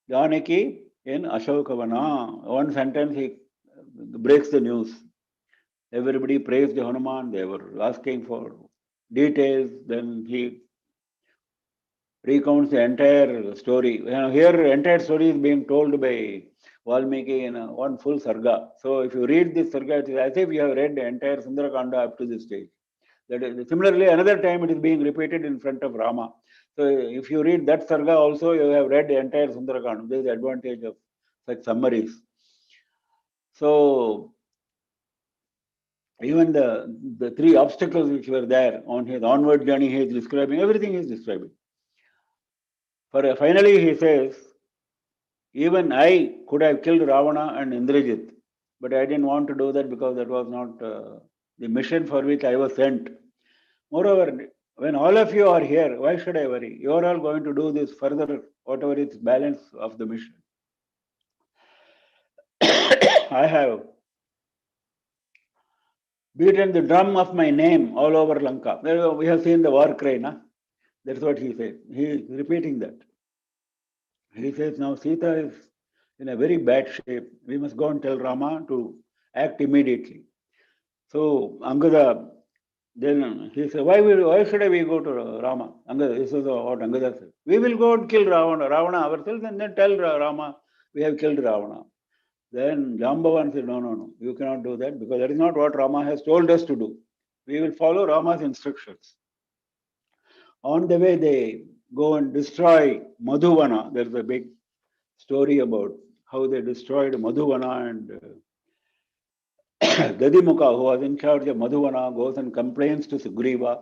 Janaki in Ashokavana. One sentence he breaks the news. Everybody praised Hanuman. They were asking for details. Then he recounts the entire story. Here, entire story is being told by Valmiki in one full sarga. So, if you read this sarga, it is as if you have read the entire Sundarakanda up to this stage. That is, similarly, another time it is being repeated in front of Rama. So, if you read that sarga also, you have read the entire Sundarakanda. This is the advantage of such summaries. So, even the three obstacles which were there on his onward journey, he is describing, everything he is describing. Finally, he says, even I could have killed Ravana and Indrajit, but I didn't want to do that because that was not the mission for which I was sent. Moreover, when all of you are here, why should I worry? You are all going to do this further, whatever is balance of the mission. I have beaten the drum of my name all over Lanka. We have seen the war cry, na? That's what he said. He is repeating that. He says, now Sita is in a very bad shape. We must go and tell Rama to act immediately. So Angada, then he said, why should we go to Rama? Angada, this is what Angada said. We will go and kill Ravana ourselves and then tell Rama we have killed Ravana. Then Jambavan said, no, you cannot do that because that is not what Rama has told us to do. We will follow Rama's instructions. On the way, they go and destroy Madhuvana. There's a big story about how they destroyed Madhuvana, and Dadimukha, who was in charge of Madhuvana, goes and complains to Sugriva.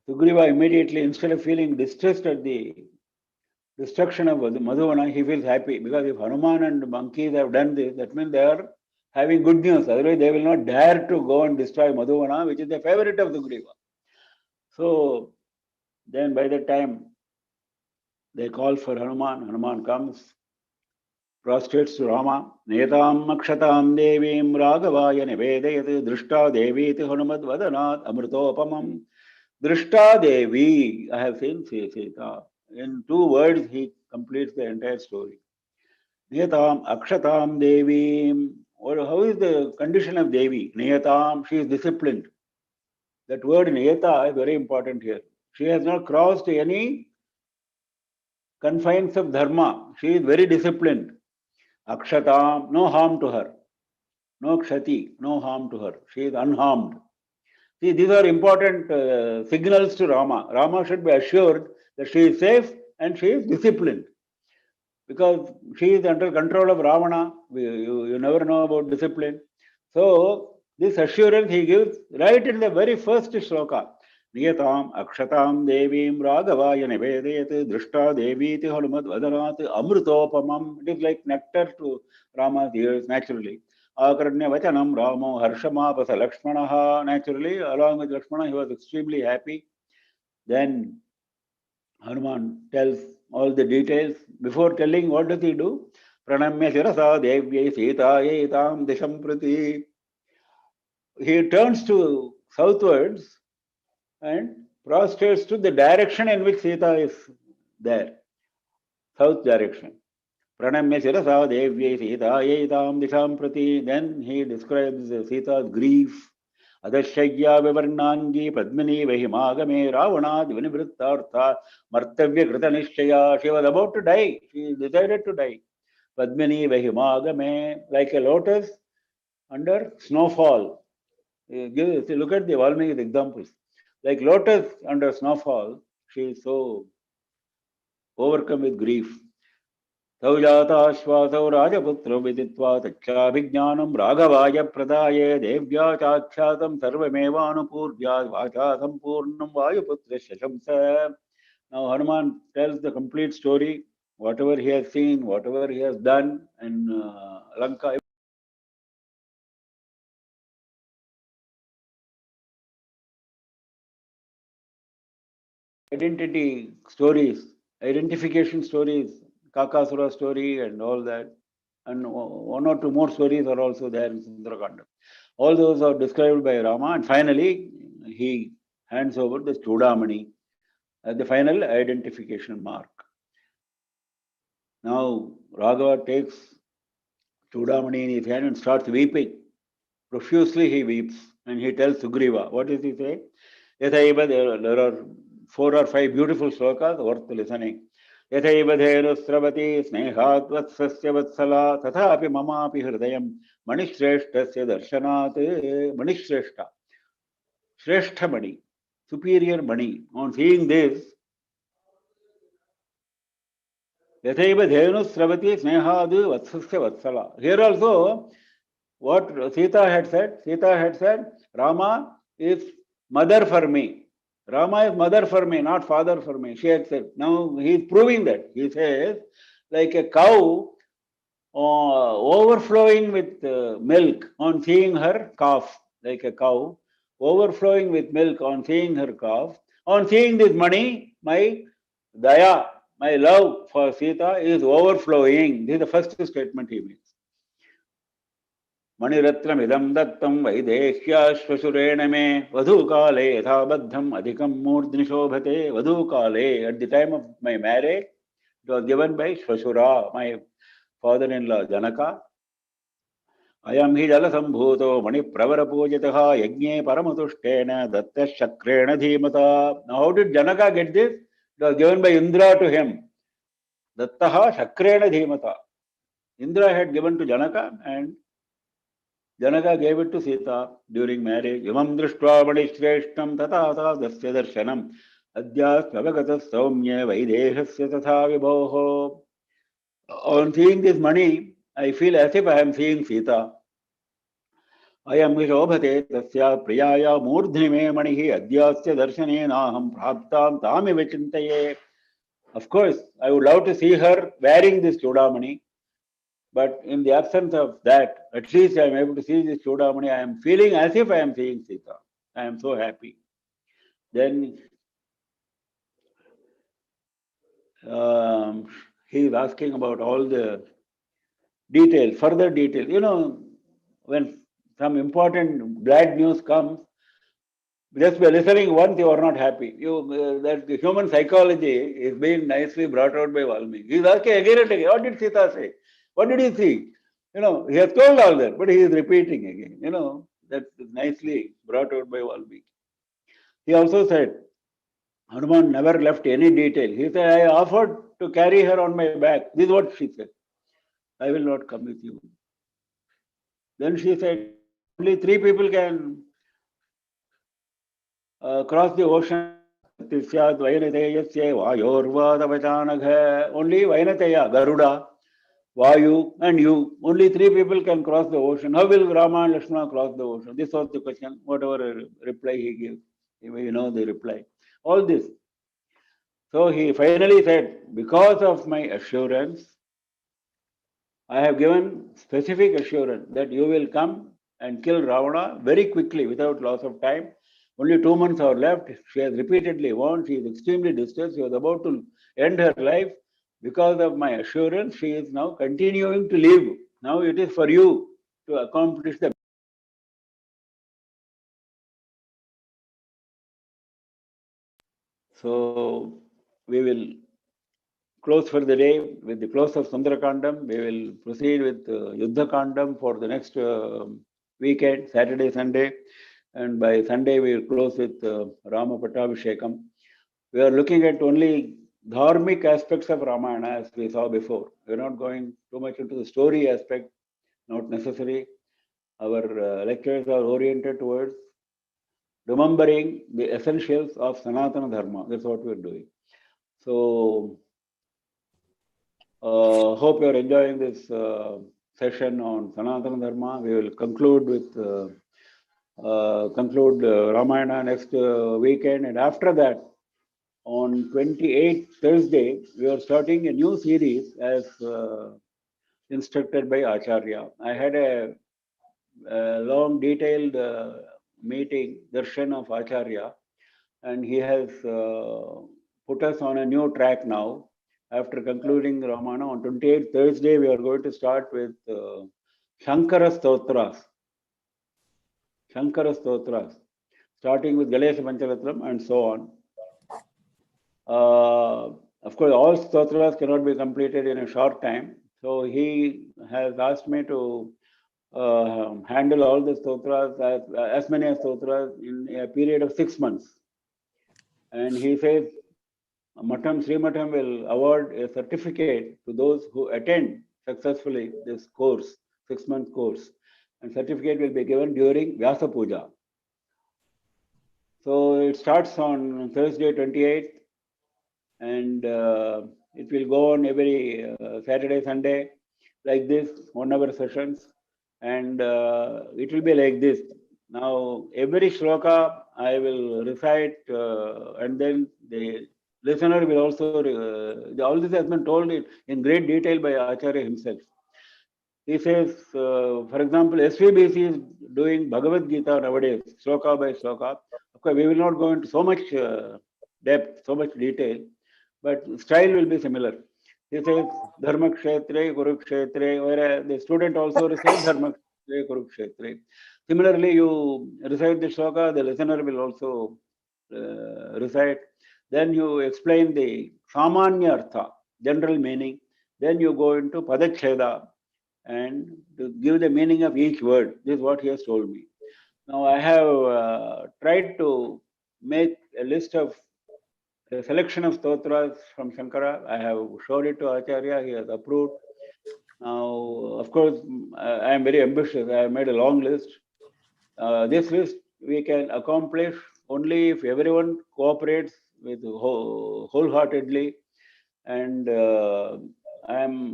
Sugriva immediately, instead of feeling distressed at the destruction of Madhuvana, he feels happy because if Hanuman and monkeys have done this, that means they are having good news. Otherwise, they will not dare to go and destroy Madhuvana, which is the favorite of Sugriva. So, then by the time they call for Hanuman, Hanuman comes, prostrates to Rama. Netam akshatam devim ragavaya nivedayat drishta deviti Hanumad vadanat amritopamam. Drishta devi, I have seen Sita. In 2 words, he completes the entire story. Netam akshatam devim. Or how is the condition of Devi? Neyatam, she is disciplined. That word Neyata is very important here. She has not crossed any confines of dharma. She is very disciplined. Akshatam, no harm to her. No kshati, no harm to her. She is unharmed. See, these are important signals to Rama. Rama should be assured that she is safe and she is disciplined. Because she is under control of Ravana. You never know about discipline. So, this assurance he gives right in the very first shloka. नियताम् अक्षतां देवीं राघवाय निवेदयत् दृष्टा देवीति हनुमद्वदनात् अमृतोपमम्. It is like nectar to Rama's ears naturally. Akaranya vachanam Ramo harshamapas Lakshmanaha. Naturally, along with Lakshmana, he was extremely happy. Then Hanuman tells all the details. Before telling, what does he do? Pranamya shirasa devyai sitayai tam disham prati. He turns to southwards and prostrates to the direction in which Sita is there, south direction. Pranamya shirasa devyai sitayai tam disham prati. Then he describes Sita's grief. Adashagya vivarnangi padmini vahimagame ravanad vinivrittartha martavya krita nishchaya. She was about to die. She decided to die. Padmini vahimagame, like a lotus under snowfall. Look at the Valmiki examples. Like lotus under snowfall, she is so overcome with grief. Taujataashvasau rajaputro viditva tachabhijnanam raghavaya pradaye devya chakshyatam sarvamevānupurvya vacha sampurnam vayuputra shashamsa. Now Hanuman tells the complete story, whatever he has seen, whatever he has done in Lanka. Identity stories, identification stories, Kakasura story and all that. And one or two more stories are also there in Sundarakanda. All those are described by Rama, and finally he hands over the Chudamani as the final identification mark. Now Raghava takes Chudamani in his hand and starts weeping. Profusely he weeps, and he tells Sugriva. What does he say? Yathaiva, there are 4 or 5 beautiful slokas worth listening. यथैव धेनुस्रवती स्नेहात् वत्सस्य वत्सला तथापि ममापि हृदयं मणिश्रेष्ठस्य दर्शनात्. मणिश्रेष्ठ, श्रेष्ठ mani, superior mani. On seeing this, yathaiva dhenusravati snehad vatsasya vatsala. Here also, what Sita had said, Rama is mother for me. Rama is mother for me, not father for me. She had said. Now he is proving that. He says, like a cow overflowing with milk on seeing her calf, like a cow overflowing with milk on seeing her calf. On seeing this money, my daya, my love for Sita is overflowing. This is the first statement he makes. Maniratram idam dattam vaidehyashvasuren me vadhukale yathabaddham adhikam murdhni shobhate. Vadhukale, at the time of my marriage, it was given by Shvasura, my father-in-law Janaka. Ayam hi jalasambhuto mani pravara pujitaha yajne paramatushkena datta shakrena dhimata. Now how did Janaka get this? It was given by Indra to him. Dattaha shakrena dhimata. Indra had given to Janaka, and Janaka gave it to Sita during marriage. Imam drishtva manishreshtam tatata dasya darshanam adyas navagatas saumya vaidehasya tatha vibhoho. On seeing this money, I feel as if I am seeing Sita. Ayam vishobhate tasya priyaya murdhni me manihi adyasya darshanena aham praptam tami vichintaye. Of course, I would love to see her wearing this Chudamani. But in the absence of that, at least I am able to see this Chudamani. I am feeling as if I am seeing Sita. I am so happy. Then he is asking about all the details, further details. You know, when some important bad news comes, just by listening once you are not happy. That the human psychology is being nicely brought out by Valmiki. He is asking again and again, what did Sita say? What did he see? You know, he has told all that, but he is repeating again. You know, that's nicely brought out by Valmiki. He also said, Hanuman never left any detail. He said, I offered to carry her on my back. This is what she said. I will not come with you. Then she said, only 3 people can cross the ocean. Only Vainateya, Garuda, Vayu, and you. Only 3 people can cross the ocean. How will Rama and Lakshmana cross the ocean? This was the question, whatever reply he gives. You know the reply. All this. So he finally said, because of my assurance, I have given specific assurance that you will come and kill Ravana very quickly without loss of time. Only 2 months are left. She has repeatedly warned. She is extremely distressed. She was about to end her life. Because of my assurance, she is now continuing to live. Now it is for you to accomplish the. So we will close for the day with the close of Sundarakandam. We will proceed with Yuddha Kandam for the next weekend, Saturday, Sunday. And by Sunday, we will close with Rama Pattabhishekam. We are looking at only dharmic aspects of Ramayana as we saw before. We are not going too much into the story aspect, not necessary. Our lectures are oriented towards remembering the essentials of Sanatana Dharma. That's what we are doing. So, hope you are enjoying this session on Sanatana Dharma. We will conclude with Ramayana next weekend, and after that, on 28th Thursday, we are starting a new series as instructed by Acharya. I had a long, detailed meeting, darshan of Acharya, and he has put us on a new track now. After concluding Ramayana, on 28th Thursday, we are going to start with Shankara Stotras. Shankara Stotras, starting with Ganesha Pancharatnam and so on. Of course, all stotras cannot be completed in a short time. So he has asked me to handle all the stotras, as many as stotras, in a period of 6 months. And he says, Sri Matham will award a certificate to those who attend successfully this course, 6-month course. And certificate will be given during Vyasa Puja. So it starts on Thursday 28th, and it will go on every Saturday, Sunday, like this, 1 hour sessions. And it will be like this. Now, every shloka I will recite, and then the listener will also, all this has been told in great detail by Acharya himself. He says, for example, SVBC is doing Bhagavad Gita nowadays, shloka by shloka. Of course, we will not go into so much depth, so much detail, but style will be similar. He says, Dharma Kshetre, Kuru Kshetre, where the student also recites Dharma Kshetre, Kuru Kshetre. Similarly, you recite the shloka, the listener will also recite. Then you explain the Samanya Artha, general meaning. Then you go into Padacheda and to give the meaning of each word. This is what he has told me. Now, I have tried to make a list of a selection of stotras from Shankara. I have showed it to Acharya. He has approved. Now, of course, I am very ambitious. I have made a long list. This list we can accomplish only if everyone cooperates with wholeheartedly. And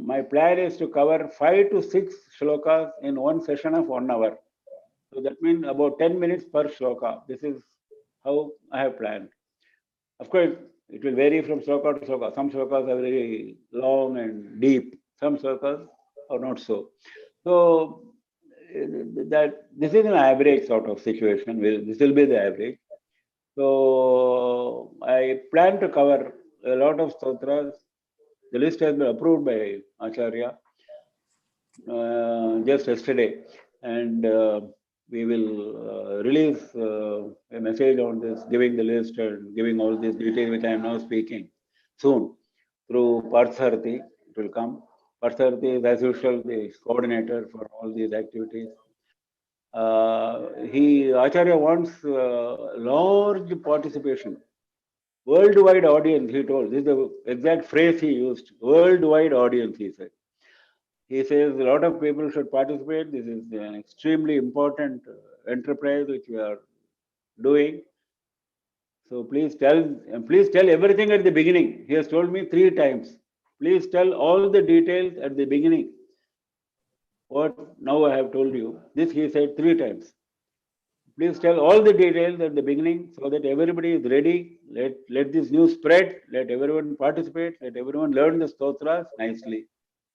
my plan is to cover 5 to 6 shlokas in one session of 1 hour. So that means about 10 minutes per shloka. This is how I have planned. Of course, it will vary from shloka to shloka. Some shlokas are very long and deep. Some shlokas are not so. So that this is an average sort of situation. This will be the average. So I plan to cover a lot of stotras. The list has been approved by Acharya just yesterday, and we will release a message on this, giving the list and giving all these details which I am now speaking soon through Partharthi. It will come. Partharthi is, as usual, the coordinator for all these activities. Acharya wants large participation. Worldwide audience, he told. This is the exact phrase he used. Worldwide audience, he said. He says a lot of people should participate. This is an extremely important enterprise which we are doing. So please tell everything at the beginning. He has told me 3 times. Please tell all the details at the beginning. What now I have told you. This he said 3 times. please tell all the details at the beginning so that everybody is ready. Let this news spread. Let everyone participate. Let everyone learn the stotras nicely.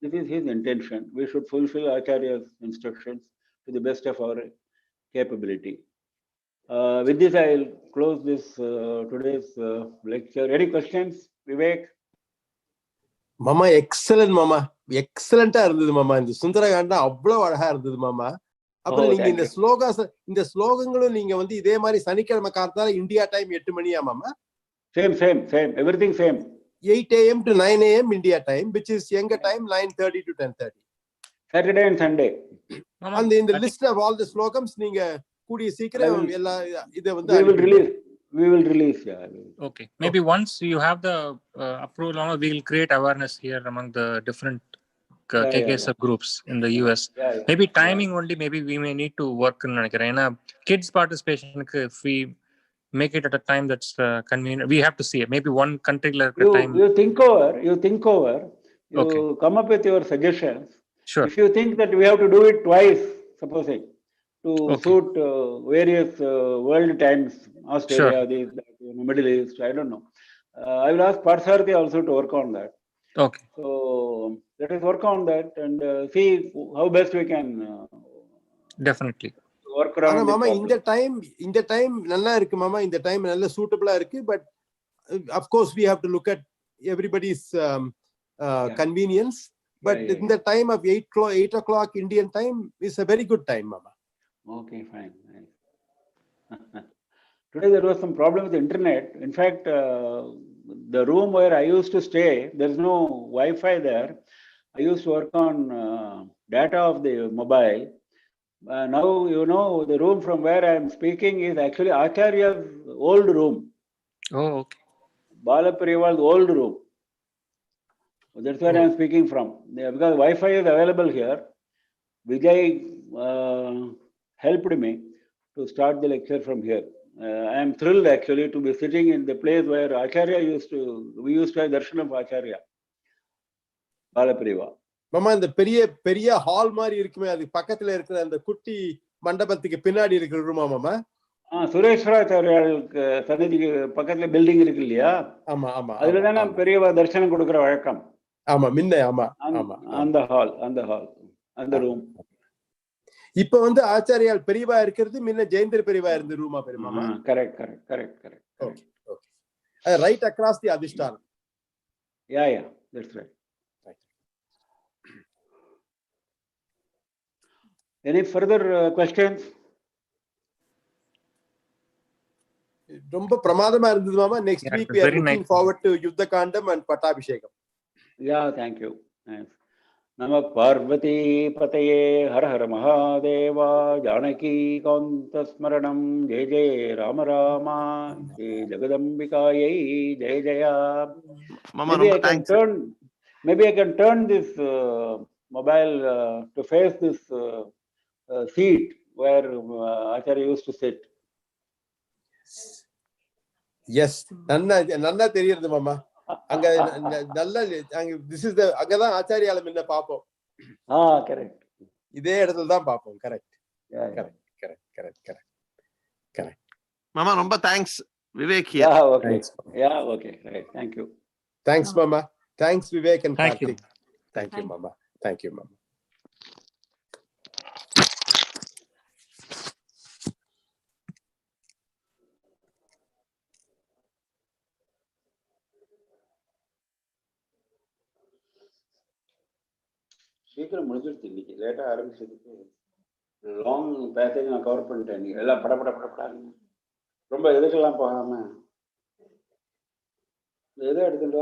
This is his intention. We should fulfill Acharya's instructions to the best of our capability. With this, I will close this today's lecture. Any questions, Vivek? மாமா excellent மாமா, எக்ஸலண்டா இருந்தது மாமா. இந்த சுந்தரகாண்டம் அவ்வளவு அழகா இருந்தது மாமா. அப்புறம் நீங்க இந்த ஸ்லோகங்களும் நீங்க வந்து இதே மாதிரி சனிக்கிழமை காலத்தால இந்தியா டைம் 8 மணியா மாமா? Same. Everything same. 8 AM to 9 AM India time, which is எங்க time 9:30 to 10:30. Saturday and Sunday. And in the list of all the slogans, நீங்க கூடிய சீக்கிரம் எல்லா இத வந்து we will release. Yeah. Okay. Maybe once you have the approval, we will create awareness here among the different KKSF groups in the US. Maybe timing only, maybe we may need to work in kids participation. If we make it at a time that's convenient, we have to see it. Maybe one country time. You think over. You Okay. come up with your suggestions. Sure. If you think that we have to do it twice, supposing, to suit various world times, Australia, Sure. Middle East, I don't know. I will ask Parsarthi also to work on that. Okay. So let us work on that and see how best we can Definitely work around. மாமா இந்த time நல்லா இருக்கு மாமா. இந்த time நல்ல சூட்டபிளா இருக்கு. But of course we have to look at everybody's convenience. But in the time of 8 o'clock Indian time is a very good time, mama. Okay, fine. Today there was some problem with the internet. In fact, the room where I used to stay, there is no Wi-Fi there. I used to work on data of the mobile. Now, you know, the room from where I am speaking is actually Acharya's old room. Oh, okay. Balaparival's old room. That's where I am speaking from. Because Wi-Fi is available here. Vijay helped me to start the lecture from here. I am thrilled actually to be sitting in the place where we used to have darshan of Acharya. Balapariva. மாமா இந்த பெரிய hall மாதிரி இருக்குமே, அது பக்கத்துல இருக்கிற அந்த குட்டி மண்டபத்துக்கு பின்னாடி இருக்கிற ரூமா மாமா? சுரேஸ்வராச்சாரியாளுக்கு சன்னதிக்கு பக்கத்துல பில்டிங் இருக்கு இல்லையா? ஆமா. அதுலதானே பெரியவா தரிசனம் கொடுக்கிற வழக்கம். ஆமா, முன்ன ஆமா. அந்த ஹால் அந்த ரூம். இப்ப வந்து ஆச்சாரியால் பெரியவா இருக்கிறது முன்ன ஜெயந்தர் பெரியவா இருந்த ரூமா பெரியமாமா? Correct. Okay. Right across the அதிஷ்டானம். Yeah, that's right. Any further questions? ரொம்ப பிரமாதமா இருந்தது மாமா. Next week we are looking forward to Yuddha Kandam and Pattabhishekam. Yeah, thank you. Nice. Namah Parvati Pataye Har Har Mahadeva Janaki Kanta Smaranam Jai Jai Rama Rama Jai Jagadambikaye Jai Jaya. Mama, maybe I can turn this mobile to face this seat where Acharya used to sit. Yes, நன்னா தெரியுது மாமா. அங்க நல்ல this is the அங்கதான் ஆச்சாரியால முன்ன பாப்போம். Correct. இதே இடத்துல தான் பாப்போம். கரெக்ட். Mama, ரொம்ப thanks. Vivek here. Okay. Right. Thank you. Thanks mama. Thanks Vivek and Thank Karthik. Thank you mama. Thank you mama. சீக்கிரம் முடிஞ்சிருச்சு. இன்னைக்கு லேட்டா ஆரம்பிச்சதுக்கு லாங் பேசேஜ் நான் கவர் பண்ணிட்டேன். நீங்க எல்லாம் படப்படாங்க. ரொம்ப எதுக்கெல்லாம் போகாம எதை எடுத்துட்டு